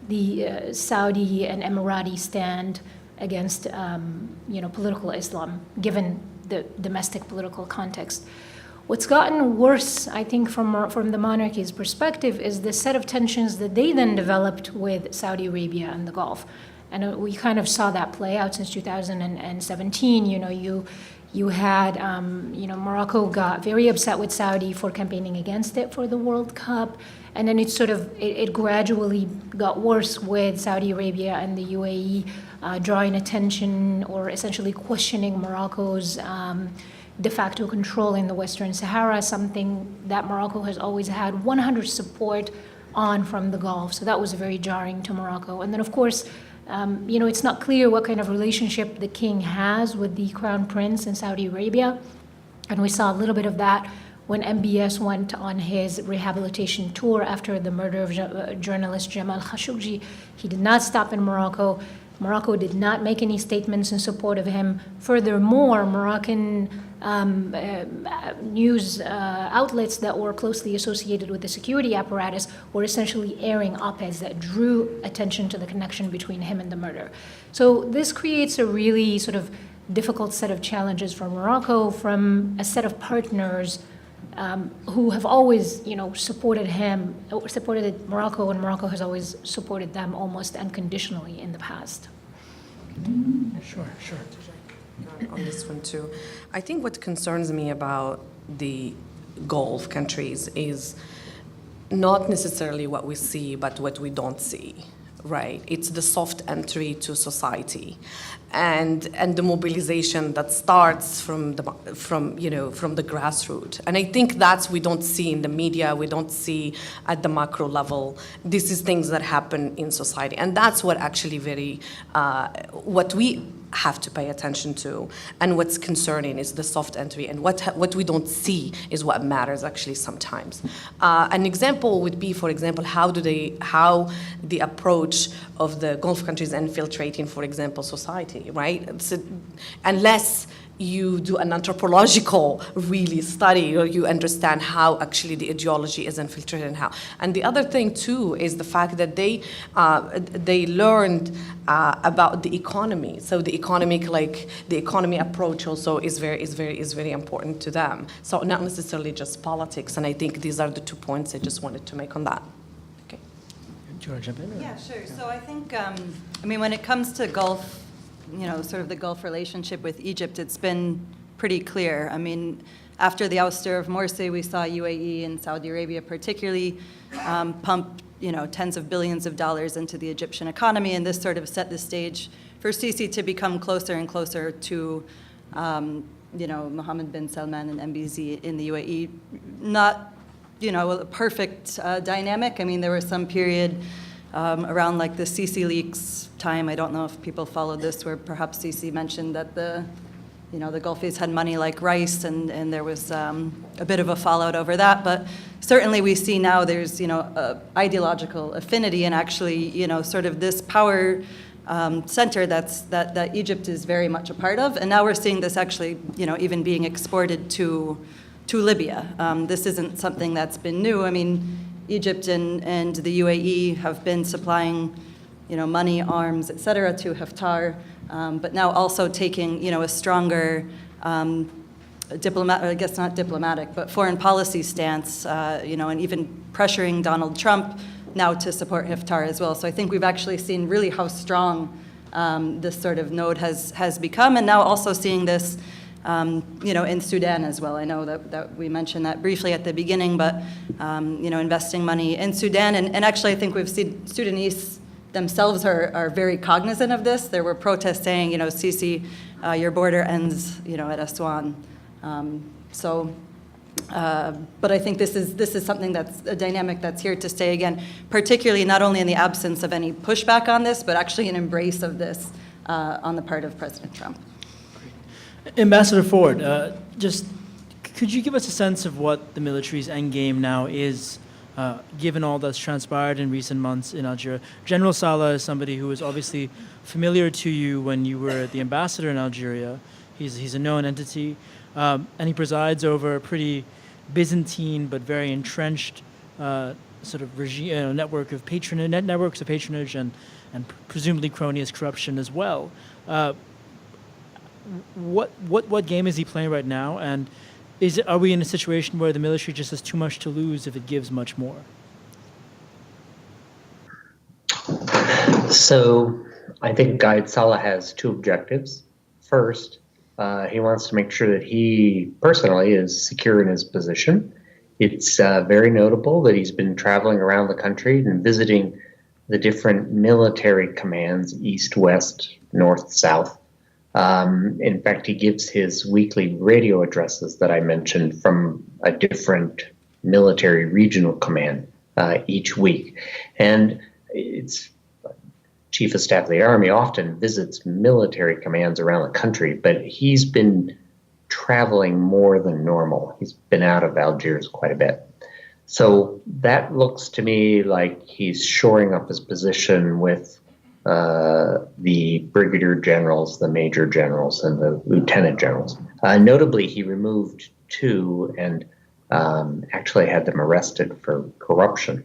[SPEAKER 4] the Saudi and Emirati stand against, political Islam, given the domestic political context. What's gotten worse, I think, from the monarchy's perspective, is the set of tensions that they then developed with Saudi Arabia and the Gulf. And we kind of saw that play out since 2017. You had, Morocco got very upset with Saudi for campaigning against it for the World Cup. And then it gradually got worse with Saudi Arabia and the UAE drawing attention or essentially questioning Morocco's de facto control in the Western Sahara, something that Morocco has always had 100 support on from the Gulf. So that was very jarring to Morocco. And then, of course, it's not clear what kind of relationship the king has with the crown prince in Saudi Arabia. And we saw a little bit of that when MBS went on his rehabilitation tour after the murder of journalist Jamal Khashoggi. He did not stop in Morocco. Morocco did not make any statements in support of him. Furthermore, Moroccan news outlets that were closely associated with the security apparatus were essentially airing op-eds that drew attention to the connection between him and the murder. So this creates a really sort of difficult set of challenges for Morocco from a set of partners who have always, supported Morocco, and Morocco has always supported them almost unconditionally in the past.
[SPEAKER 2] Sure.
[SPEAKER 5] On this one too. I think what concerns me about the Gulf countries is not necessarily what we see, but what we don't see. right? It's the soft entry to society, and the mobilization that starts from the grassroots. And I think that's we don't see in the media, we don't see at the macro level. This is things that happen in society, and that's what actually what we have to pay attention to, and what's concerning is the soft entry, and what we don't see is what matters actually sometimes. An example would be, for example, how the approach of the Gulf countries infiltrating, for example, society, right? So, unless you do an anthropological really study, or you understand how actually the ideology is infiltrated and how. And the other thing too is the fact that they learned about the economy. So the economy approach also is very important to them. So not necessarily just politics. And I think these are the 2 points I just wanted to make on that. Okay.
[SPEAKER 2] Do you want to jump in? Or?
[SPEAKER 6] Yeah, sure. So I think, when it comes to Gulf, sort of the Gulf relationship with Egypt, it's been pretty clear. I mean, after the ouster of Morsi, we saw UAE and Saudi Arabia particularly pump, tens of billions of dollars into the Egyptian economy, and this sort of set the stage for Sisi to become closer and closer to, Mohammed bin Salman and MBZ in the UAE. Not, a perfect dynamic. I mean, there was some period around like the Sisi leaks time. I don't know if people followed this, where perhaps Sisi mentioned that the Gulfies had money like rice, and there was a bit of a fallout over that. But certainly we see now there's, ideological affinity, and actually, sort of this power center that Egypt is very much a part of. And now we're seeing this actually, even being exported to Libya. This isn't something that's been new. I mean, Egypt and the UAE have been supplying, money, arms, et cetera, to Haftar, but now also taking, a stronger I guess not diplomatic, but foreign policy stance, and even pressuring Donald Trump now to support Haftar as well. So I think we've actually seen really how strong this sort of node has become, and now also seeing this in Sudan as well. I know that we mentioned that briefly at the beginning, but, investing money in Sudan. And actually, I think we've seen Sudanese themselves are very cognizant of this. There were protests saying, Sisi, your border ends, at Aswan. But I think this is something that's a dynamic that's here to stay again, particularly not only in the absence of any pushback on this, but actually an embrace of this on the part of President Trump.
[SPEAKER 2] Ambassador Ford, just could you give us a sense of what the military's end game now is, given all that's transpired in recent months in Algeria? General Salah is somebody who was obviously familiar to you when you were the ambassador in Algeria. He's a known entity, and he presides over a pretty Byzantine but very entrenched sort of regime, networks of patronage and presumably cronyist corruption as well. What game is he playing right now, and are we in a situation where the military just has too much to lose if it gives much more?
[SPEAKER 3] So I think Guide Salah has 2 objectives. First, he wants to make sure that he personally is secure in his position. It's very notable that he's been traveling around the country and visiting the different military commands, east, west, north, south. In fact, he gives his weekly radio addresses that I mentioned from a different military regional command each week. And it's Chief of Staff of the Army often visits military commands around the country, but he's been traveling more than normal. He's been out of Algiers quite a bit. So that looks to me like he's shoring up his position with the brigadier generals, the major generals, and the lieutenant generals. Notably, he removed 2 and actually had them arrested for corruption.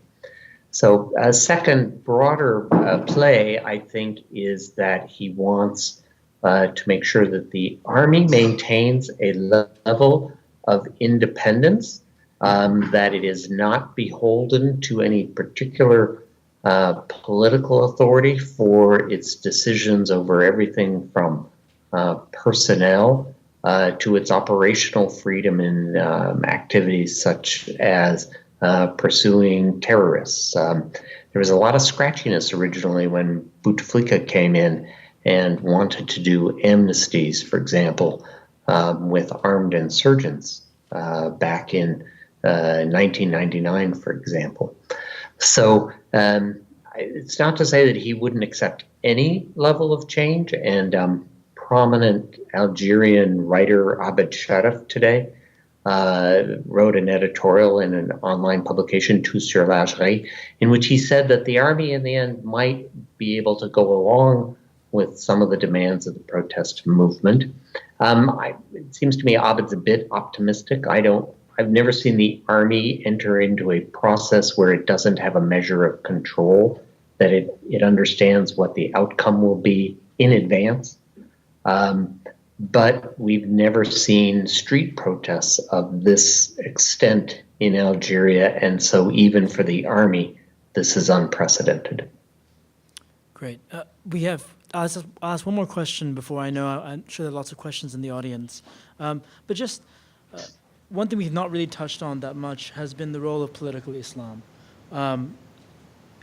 [SPEAKER 3] So a second broader play, I think, is that he wants to make sure that the Army maintains a level of independence, that it is not beholden to any particular political authority for its decisions over everything from personnel to its operational freedom in activities such as pursuing terrorists. there was a lot of scratchiness originally when Bouteflika came in and wanted to do amnesties, for example, with armed insurgents back in 1999, for example. So it's not to say that he wouldn't accept any level of change, and prominent Algerian writer Abed Sharaf today wrote an editorial in an online publication, Tout sur l'Algérie, in which he said that the army in the end might be able to go along with some of the demands of the protest movement. It seems to me Abed's a bit optimistic. I've never seen the army enter into a process where it doesn't have a measure of control, that it understands what the outcome will be in advance. But we've never seen street protests of this extent in Algeria, and so even for the army, this is unprecedented.
[SPEAKER 2] Great. I'll ask one more question before I'm sure there are lots of questions in the audience. But just one thing we've not really touched on that much has been the role of political Islam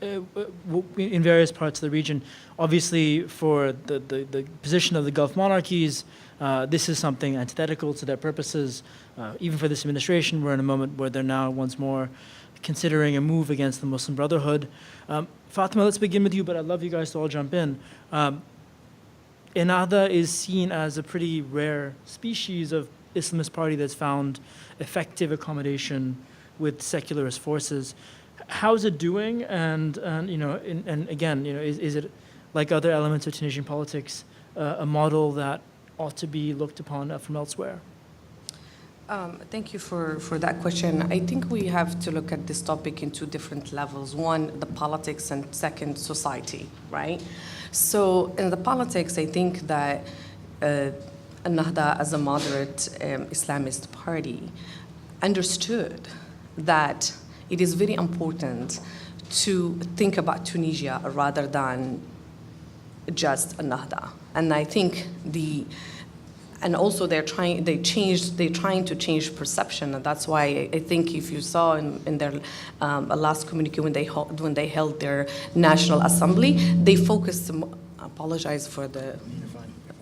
[SPEAKER 2] in various parts of the region. Obviously, for the position of the Gulf monarchies, this is something antithetical to their purposes. Even for this administration, we're in a moment where they're now once more considering a move against the Muslim Brotherhood. Fatima, let's begin with you, but I'd love you guys to all jump in. Ennahda is seen as a pretty rare species of Islamist party that's found effective accommodation with secularist forces. How's it doing? And again, is it, like other elements of Tunisian politics, a model that ought to be looked upon from elsewhere?
[SPEAKER 5] Thank you for that question. I think we have to look at this topic in two different levels. One, the politics, and second, society, right? So in the politics, I think that Ennahda, as a moderate Islamist party, understood that it is very important to think about Tunisia rather than just Ennahda. And I think and also they're trying to change perception, and that's why I think if you saw in their last communique when they held their National Assembly, they focused. Apologize for the.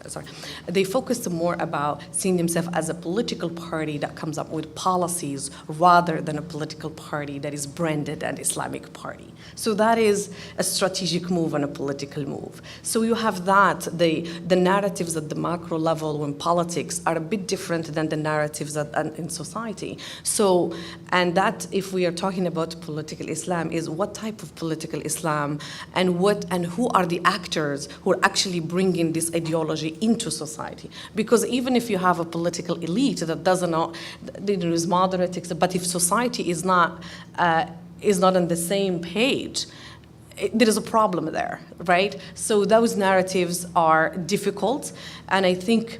[SPEAKER 5] Sorry, they focused more about seeing themselves as a political party that comes up with policies rather than a political party that is branded an Islamic party. So that is a strategic move and a political move. So you have that, the narratives at the macro level in politics are a bit different than the narratives in society. So, and that, if we are talking about political Islam, is what type of political Islam and who are the actors who are actually bringing this ideology into society. Because even if you have a political elite that is moderate, but if society is not on the same page, there is a problem there, right? So those narratives are difficult, and I think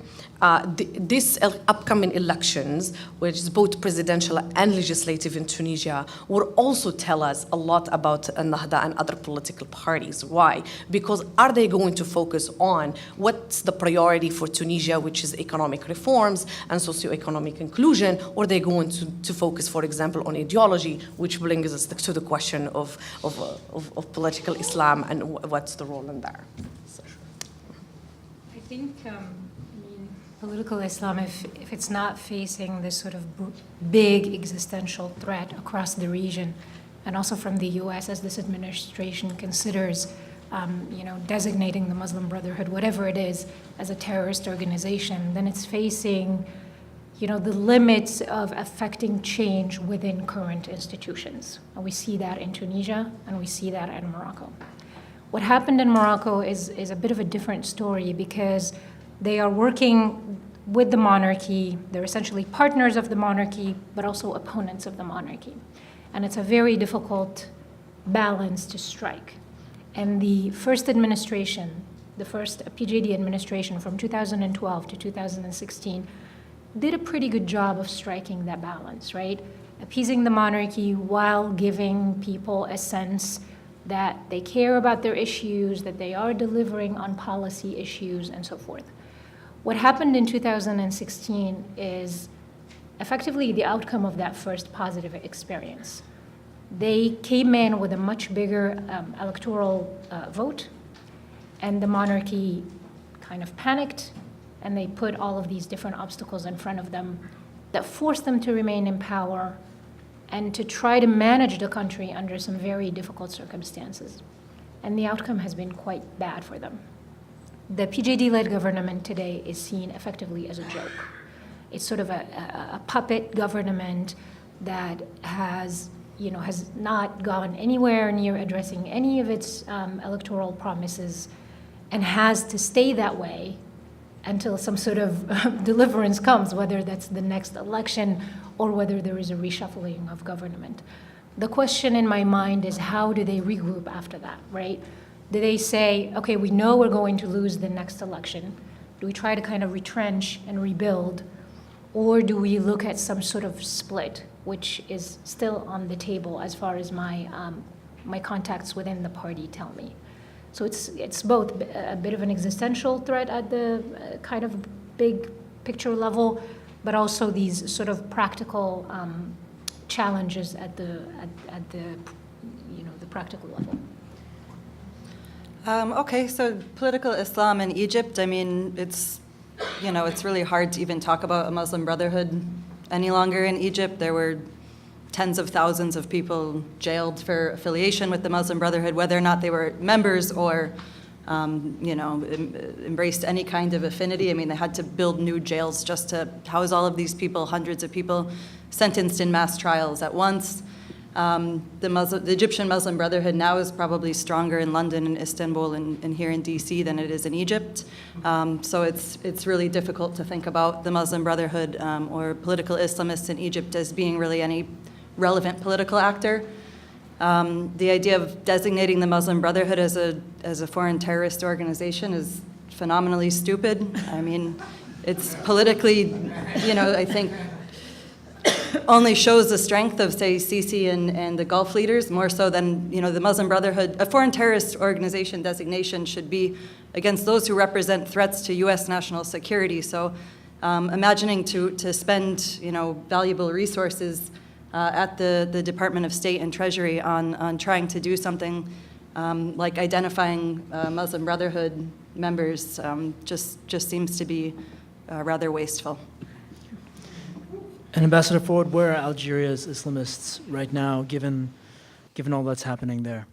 [SPEAKER 5] this upcoming elections, which is both presidential and legislative in Tunisia, will also tell us a lot about Ennahda and other political parties. Why? Because are they going to focus on what's the priority for Tunisia, which is economic reforms and socioeconomic inclusion, or are they going to focus, for example, on ideology, which brings us to the question of political Islam and what's the role in there?
[SPEAKER 4] I think political Islam, if it's not facing this sort of big existential threat across the region, and also from the U.S. as this administration considers, designating the Muslim Brotherhood, whatever it is, as a terrorist organization, then it's facing, the limits of affecting change within current institutions. And we see that in Tunisia, and we see that in Morocco. What happened in Morocco is a bit of a different story, because they are working with the monarchy. They're essentially partners of the monarchy, but also opponents of the monarchy. And it's a very difficult balance to strike. And the first administration, the first PJD administration from 2012 to 2016, did a pretty good job of striking that balance, right? Appeasing the monarchy while giving people a sense that they care about their issues, that they are delivering on policy issues, and so forth. What happened in 2016 is effectively the outcome of that first positive experience. They came in with a much bigger electoral vote, and the monarchy kind of panicked, and they put all of these different obstacles in front of them that forced them to remain in power and to try to manage the country under some very difficult circumstances. And the outcome has been quite bad for them. The PJD-led government today is seen effectively as a joke. It's sort of a puppet government that has not gone anywhere near addressing any of its electoral promises and has to stay that way until some sort of deliverance comes, whether that's the next election or whether there is a reshuffling of government. The question in my mind is, how do they regroup after that, right? Do they say, okay, we know we're going to lose the next election. Do we try to kind of retrench and rebuild? Or do we look at some sort of split, which is still on the table as far as my contacts within the party tell me? So it's both a bit of an existential threat at the kind of big picture level, but also these sort of practical challenges at the practical level.
[SPEAKER 6] Okay, so political Islam in Egypt, I mean, it's really hard to even talk about a Muslim Brotherhood any longer in Egypt. There were tens of thousands of people jailed for affiliation with the Muslim Brotherhood, whether or not they were members or, embraced any kind of affinity. I mean, they had to build new jails just to house all of these people, hundreds of people sentenced in mass trials at once. The Egyptian Muslim Brotherhood now is probably stronger in London and Istanbul and here in DC than it is in Egypt. So it's really difficult to think about the Muslim Brotherhood or political Islamists in Egypt as being really any relevant political actor. The idea of designating the Muslim Brotherhood as a foreign terrorist organization is phenomenally stupid. I mean, it's politically, I think only shows the strength of, say, Sisi and the Gulf leaders, more so than, the Muslim Brotherhood. A foreign terrorist organization designation should be against those who represent threats to U.S. national security. So imagining to spend, valuable resources at the Department of State and Treasury on trying to do something like identifying Muslim Brotherhood members just seems to be rather wasteful.
[SPEAKER 2] And Ambassador Ford, where are Algeria's Islamists right now, given all that's happening there?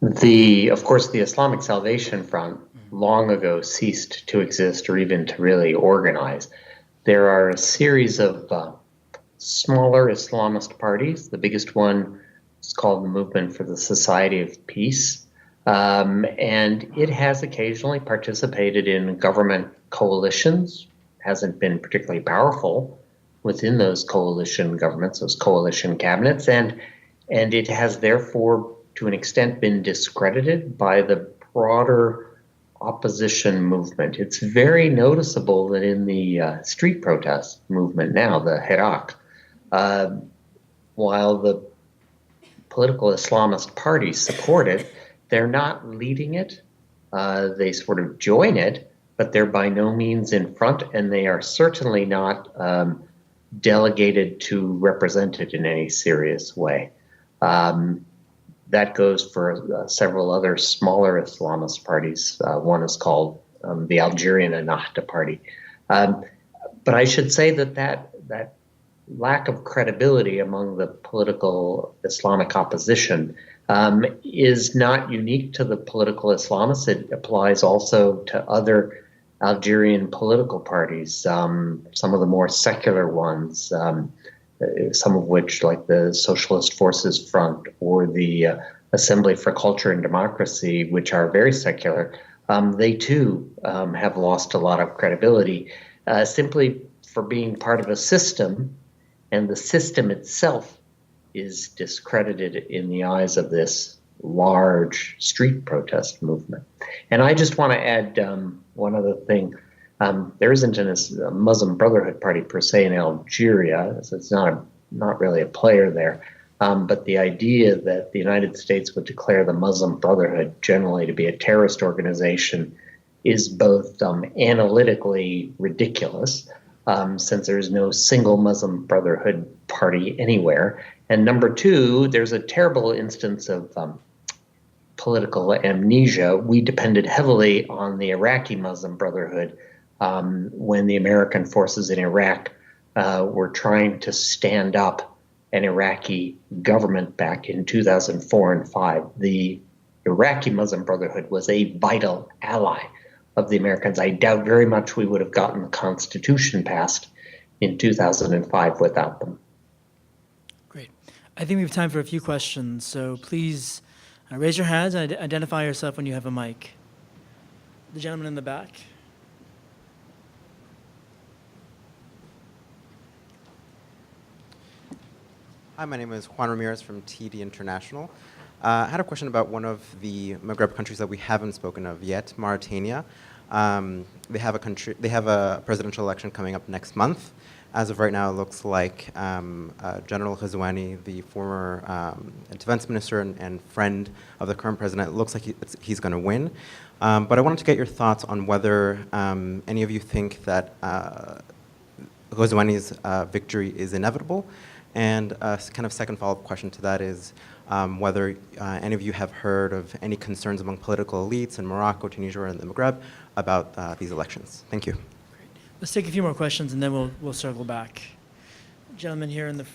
[SPEAKER 3] Of course, the Islamic Salvation Front long ago ceased to exist or even to really organize. There are a series of smaller Islamist parties. The biggest one is called the Movement for the Society of Peace. And it has occasionally participated in government coalitions, hasn't been particularly powerful within those coalition governments, those coalition cabinets, and it has therefore, to an extent, been discredited by the broader opposition movement. It's very noticeable that in the street protest movement now, the Hirak, while the political Islamist parties support it, they're not leading it. They sort of join it, but they're by no means in front, and they are certainly not delegated to represent it in any serious way. That goes for several other smaller Islamist parties. One is called the Algerian Ennahda Party. But I should say that lack of credibility among the political Islamic opposition is not unique to the political Islamists. It applies also to other Algerian political parties, some of the more secular ones, some of which, like the Socialist Forces Front or the Assembly for Culture and Democracy, which are very secular, they too have lost a lot of credibility simply for being part of a system, and the system itself is discredited in the eyes of this large street protest movement. And I just want to add one other thing. There isn't a Muslim Brotherhood party per se in Algeria, so it's not really a player there. But the idea that the United States would declare the Muslim Brotherhood generally to be a terrorist organization is both analytically ridiculous, since there's no single Muslim Brotherhood party anywhere. And number two, there's a terrible instance of political amnesia. We depended heavily on the Iraqi Muslim Brotherhood when the American forces in Iraq were trying to stand up an Iraqi government back in 2004 and 5. The Iraqi Muslim Brotherhood was a vital ally of the Americans. I doubt very much we would have gotten the Constitution passed in 2005 without them.
[SPEAKER 2] Great. I think we have time for a few questions, so please raise your hands and identify yourself when you have a mic. The gentleman in the back.
[SPEAKER 7] Hi, my name is Juan Ramirez from TD International. I had a question about one of the Maghreb countries that we haven't spoken of yet, Mauritania. They have a presidential election coming up next month. As of right now, it looks like General Ghazouani, the former defense minister and friend of the current president, it looks like he's going to win. But I wanted to get your thoughts on whether any of you think that Ghazouani's victory is inevitable. And a kind of second follow-up question to that is whether any of you have heard of any concerns among political elites in Morocco, Tunisia, or in the Maghreb about these elections. Thank you.
[SPEAKER 2] Let's take a few more questions and then we'll circle back. Gentleman here in the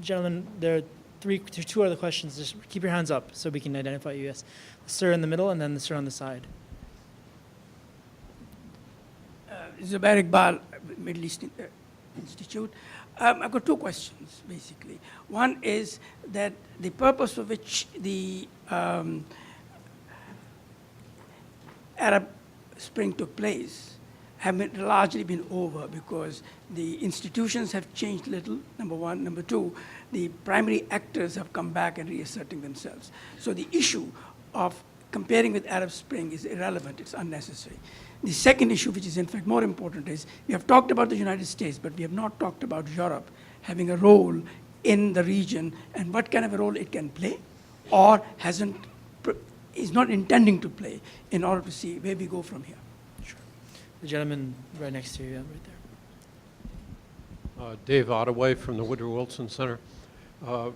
[SPEAKER 2] gentleman, there are two other questions. Just keep your hands up so we can identify you. Yes, the sir in the middle and then the sir on the side.
[SPEAKER 8] Zubair Iqbal, Middle East Institute. I've got two questions, basically. One is that the purpose for which the Arab Spring took place have largely been over because the institutions have changed little, number one. Number two, the primary actors have come back and reasserting themselves. So the issue of comparing with Arab Spring is irrelevant, it's unnecessary. The second issue, which is in fact more important, is we have talked about the United States, but we have not talked about Europe having a role in the region and what kind of a role it can play or is not intending to play in order to see where we go from here.
[SPEAKER 2] Sure. The gentleman right next to you, right there.
[SPEAKER 9] Dave Ottaway from the Woodrow Wilson Center.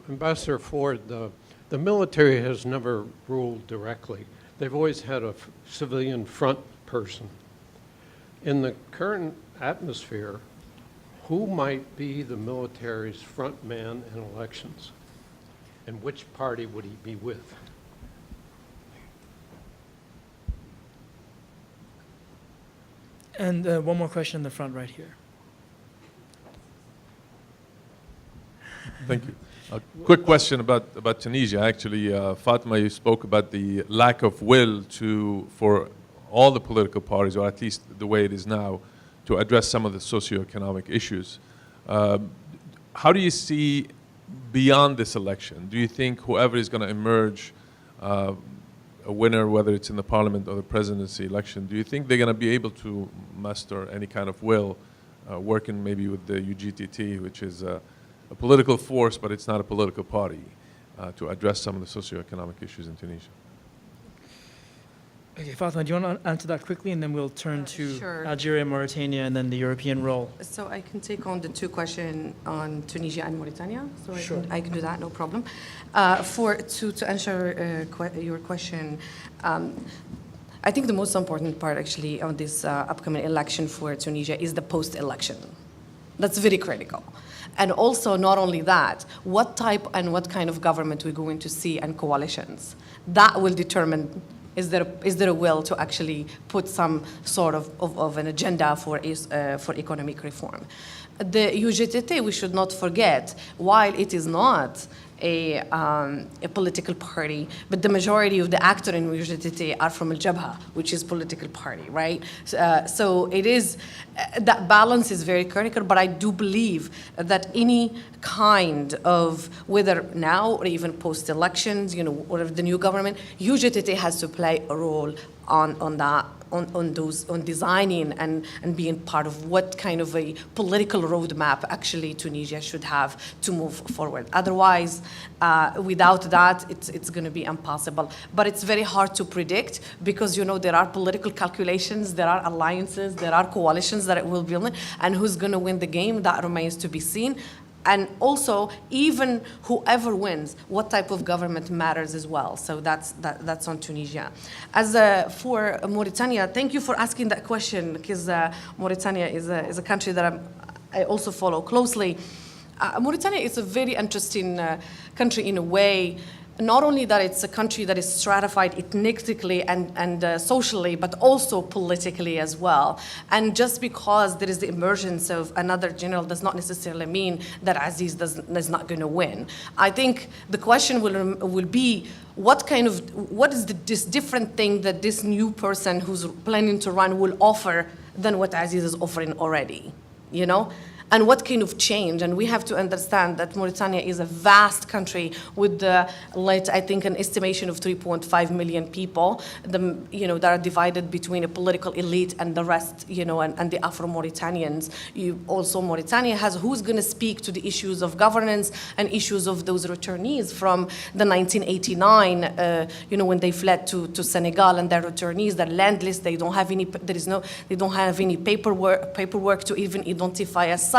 [SPEAKER 9] Ambassador Ford, the military has never ruled directly. They've always had a civilian front person. In the current atmosphere, who might be the military's front man in elections? And which party would he be with?
[SPEAKER 2] And one more question in the front right here.
[SPEAKER 10] Thank you. A quick question about Tunisia. Actually, Fatima, you spoke about the lack of will for all the political parties, or at least the way it is now, to address some of the socioeconomic issues. How do you see beyond this election? Do you think whoever is going to emerge a winner, whether it's in the parliament or the presidency election, do you think they're going to be able to muster any kind of will, working maybe with the UGTT, which is a political force, but it's not a political party, to address some of the socioeconomic issues in Tunisia?
[SPEAKER 2] Okay, Fatima, do you want to answer that quickly, and then we'll turn to
[SPEAKER 5] Sure.
[SPEAKER 2] Algeria, Mauritania, and then the European role.
[SPEAKER 5] So I can take on the two questions on Tunisia and Mauritania. So
[SPEAKER 2] Sure.
[SPEAKER 5] I can do that, no problem. To answer your question, I think the most important part actually on this upcoming election for Tunisia is the post-election. That's very critical. And also, not only that, what type and what kind of government we're going to see and coalitions. That will determine is there a will to actually put some sort of an agenda for economic reform. The UGTT, we should not forget, while it is not a political party, but the majority of the actors in UGTT are from Al Jabha, which is political party, right? So it is, that balance is very critical, but I do believe that any kind of, whether now or even post-elections, or the new government, UGTT has to play a role on that. On designing and being part of what kind of a political roadmap actually Tunisia should have to move forward. Otherwise, without that, it's going to be impossible. But it's very hard to predict because, there are political calculations, there are alliances, there are coalitions that it will build, and who's going to win the game, that remains to be seen. And also, even whoever wins, what type of government matters as well. So that's on Tunisia. For Mauritania, thank you for asking that question, because Mauritania is a country that I also follow closely. Mauritania is a very interesting country in a way. Not only that it's a country that is stratified ethnically and socially, but also politically as well. And just because there is the emergence of another general does not necessarily mean that Aziz is not going to win. I think the question will be, what is this different thing that this new person who's planning to run will offer than what Aziz is offering already, And what kind of change? And we have to understand that Mauritania is a vast country with, I think, an estimation of 3.5 million people, that are divided between a political elite and the rest, and the Afro-Mauritanians. Also, Mauritania has who's going to speak to the issues of governance and issues of those returnees from the 1989, when they fled to Senegal, and their returnees, they're landless. They don't have any. They don't have any paperwork to even identify as such.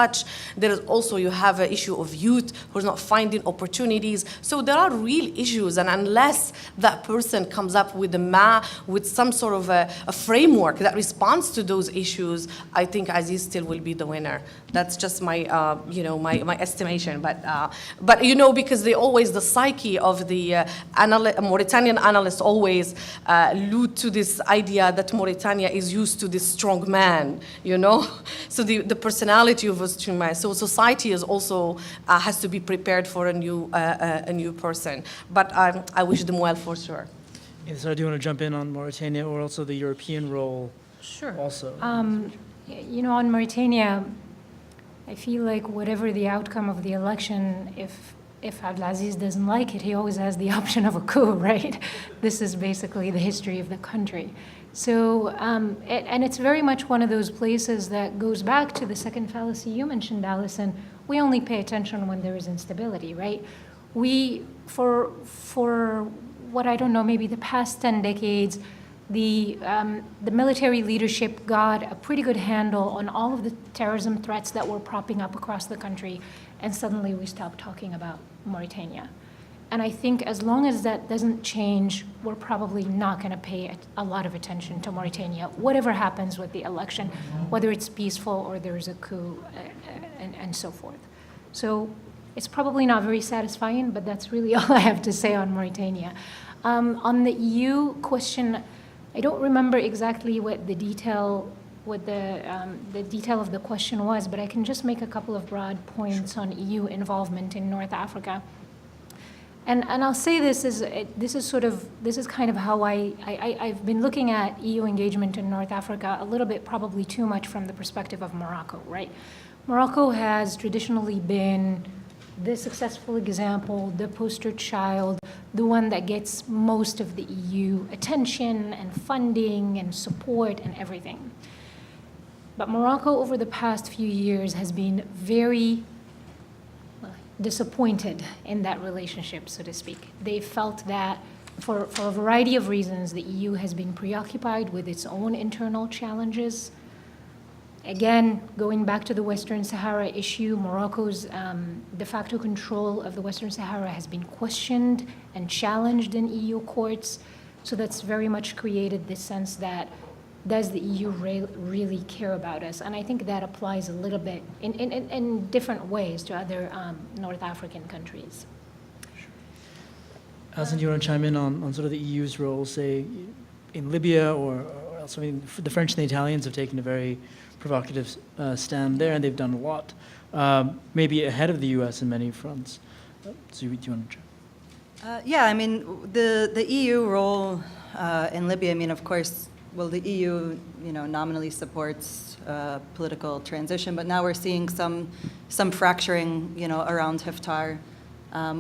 [SPEAKER 5] There is also, you have an issue of youth who's not finding opportunities. So there are real issues, and unless that person comes up with some sort of a framework that responds to those issues, I think Aziz still will be the winner. That's just my my estimation. But because the psyche of the Mauritanian analysts always allude to this idea that Mauritania is used to this strong man, So the personality of a strong man. So society is also has to be prepared for a new person. But I wish them well for sure.
[SPEAKER 2] So do you want to jump in on Mauritania or also the European role?
[SPEAKER 4] Sure.
[SPEAKER 2] Also.
[SPEAKER 4] On Mauritania, I feel like whatever the outcome of the election, if Abdelaziz doesn't like it, he always has the option of a coup, right? This is basically the history of the country. So, and it's very much one of those places that goes back to the second fallacy you mentioned, Allison. We only pay attention when there is instability, right? We, for what I don't know, maybe the past 10 decades, the military leadership got a pretty good handle on all of the terrorism threats that were propping up across the country, and suddenly we stopped talking about Mauritania. And I think as long as that doesn't change, we're probably not going to pay a lot of attention to Mauritania, whatever happens with the election, whether it's peaceful or there's a coup and so forth. So it's probably not very satisfying, but that's really all I have to say on Mauritania. On the EU question, I don't remember exactly what the detail of the question was, but I can just make a couple of broad points on EU involvement in North Africa. And I'll say this is kind of how I've been looking at EU engagement in North Africa a little bit, probably too much from the perspective of Morocco, right? Morocco has traditionally been the successful example, the poster child, the one that gets most of the EU attention and funding and support and everything. But Morocco over the past few years has been very disappointed in that relationship, so to speak. They felt that for a variety of reasons, the EU has been preoccupied with its own internal challenges. Again, going back to the Western Sahara issue, Morocco's de facto control of the Western Sahara has been questioned and challenged in EU courts. So that's very much created this sense that, does the EU really care about us? And I think that applies a little bit in different ways to other North African countries.
[SPEAKER 2] Alison, do you want to chime in on sort of the EU's role, say, in Libya or else? I mean, the French and the Italians have taken a very provocative stand there, and they've done a lot, maybe ahead of the U.S. in many fronts. So do you want to chime?
[SPEAKER 6] Yeah, I mean, the EU role in Libya, I mean, of course, well, the EU, nominally supports political transition, but now we're seeing some fracturing, around Haftar,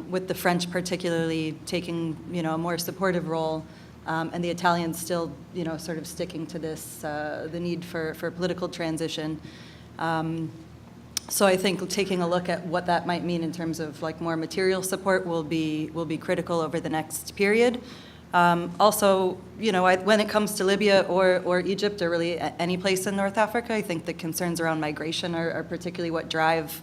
[SPEAKER 6] with the French particularly taking, a more supportive role and the Italians still, sort of sticking to this, the need for political transition. So I think taking a look at what that might mean in terms of like more material support will be critical over the next period. Also, when it comes to Libya or Egypt or really any place in North Africa, I think the concerns around migration are particularly what drive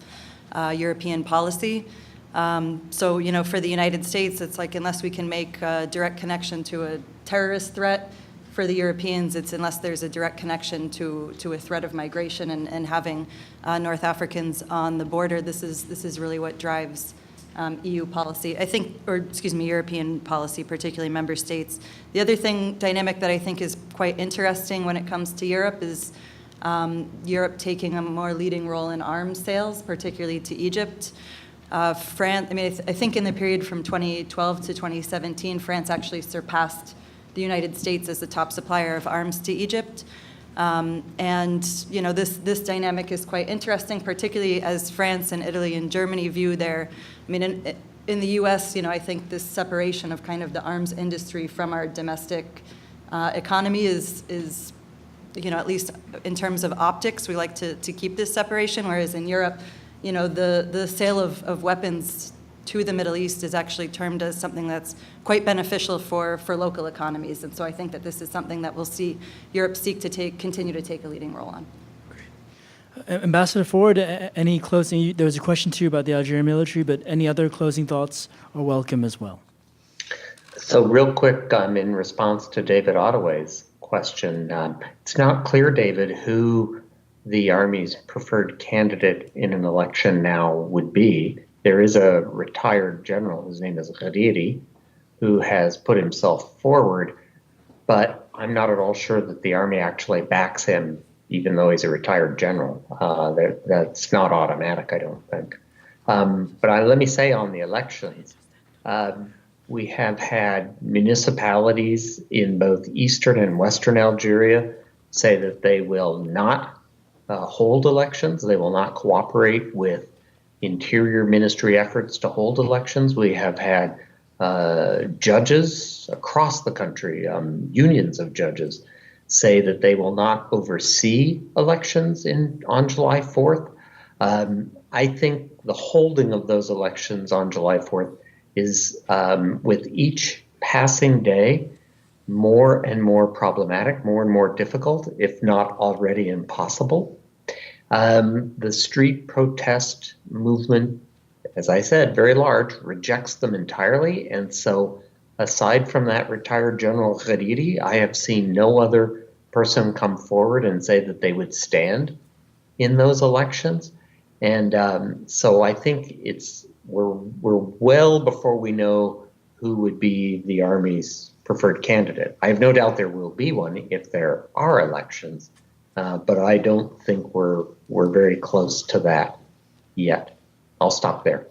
[SPEAKER 6] European policy. So, for the United States, it's like unless we can make a direct connection to a terrorist threat, for the Europeans, it's unless there's a direct connection to a threat of migration and having North Africans on the border, this is really what drives EU policy, I think, European policy, particularly member states. The other dynamic that I think is quite interesting when it comes to Europe is Europe taking a more leading role in arms sales, particularly to Egypt. France, I think in the period from 2012 to 2017, France actually surpassed the United States as the top supplier of arms to Egypt. This dynamic is quite interesting, particularly as France and Italy and Germany view in the US, I think this separation of kind of the arms industry from our domestic economy is, at least in terms of optics, we like to keep this separation, whereas in Europe, the sale of weapons to the Middle East is actually termed as something that's quite beneficial for local economies. And so I think that this is something that we'll see Europe seek to continue to take a leading role on.
[SPEAKER 2] Ambassador Ford, any closing? There was a question to you about the Algerian military, but any other closing thoughts are welcome as well.
[SPEAKER 3] So real quick, in response to David Ottaway's question, it's not clear, David, who the Army's preferred candidate in an election now would be. There is a retired general, his name is Ghadiri, who has put himself forward, but I'm not at all sure that the Army actually backs him, even though he's a retired general. That's not automatic, I don't think. But let me say on the elections, we have had municipalities in both eastern and western Algeria say that they will not hold elections. They will not cooperate with Interior Ministry efforts to hold elections. We have had judges across the country, unions of judges, say that they will not oversee elections on July 4th. I think the holding of those elections on July 4th is, with each passing day, more and more problematic, more and more difficult, if not already impossible. The street protest movement, as I said, very large, rejects them entirely. And so aside from that retired General Ghadiri, I have seen no other person come forward and say that they would stand in those elections. And so I think we're well before we know who would be the Army's preferred candidate. I have no doubt there will be one if there are elections. But I don't think we're very close to that yet. I'll stop there.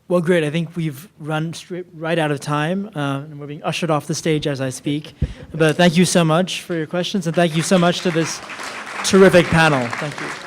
[SPEAKER 2] Well, great. I think we've run right out of time, and we're being ushered off the stage as I speak. But thank you so much for your questions, and thank you so much to this terrific panel. Thank you.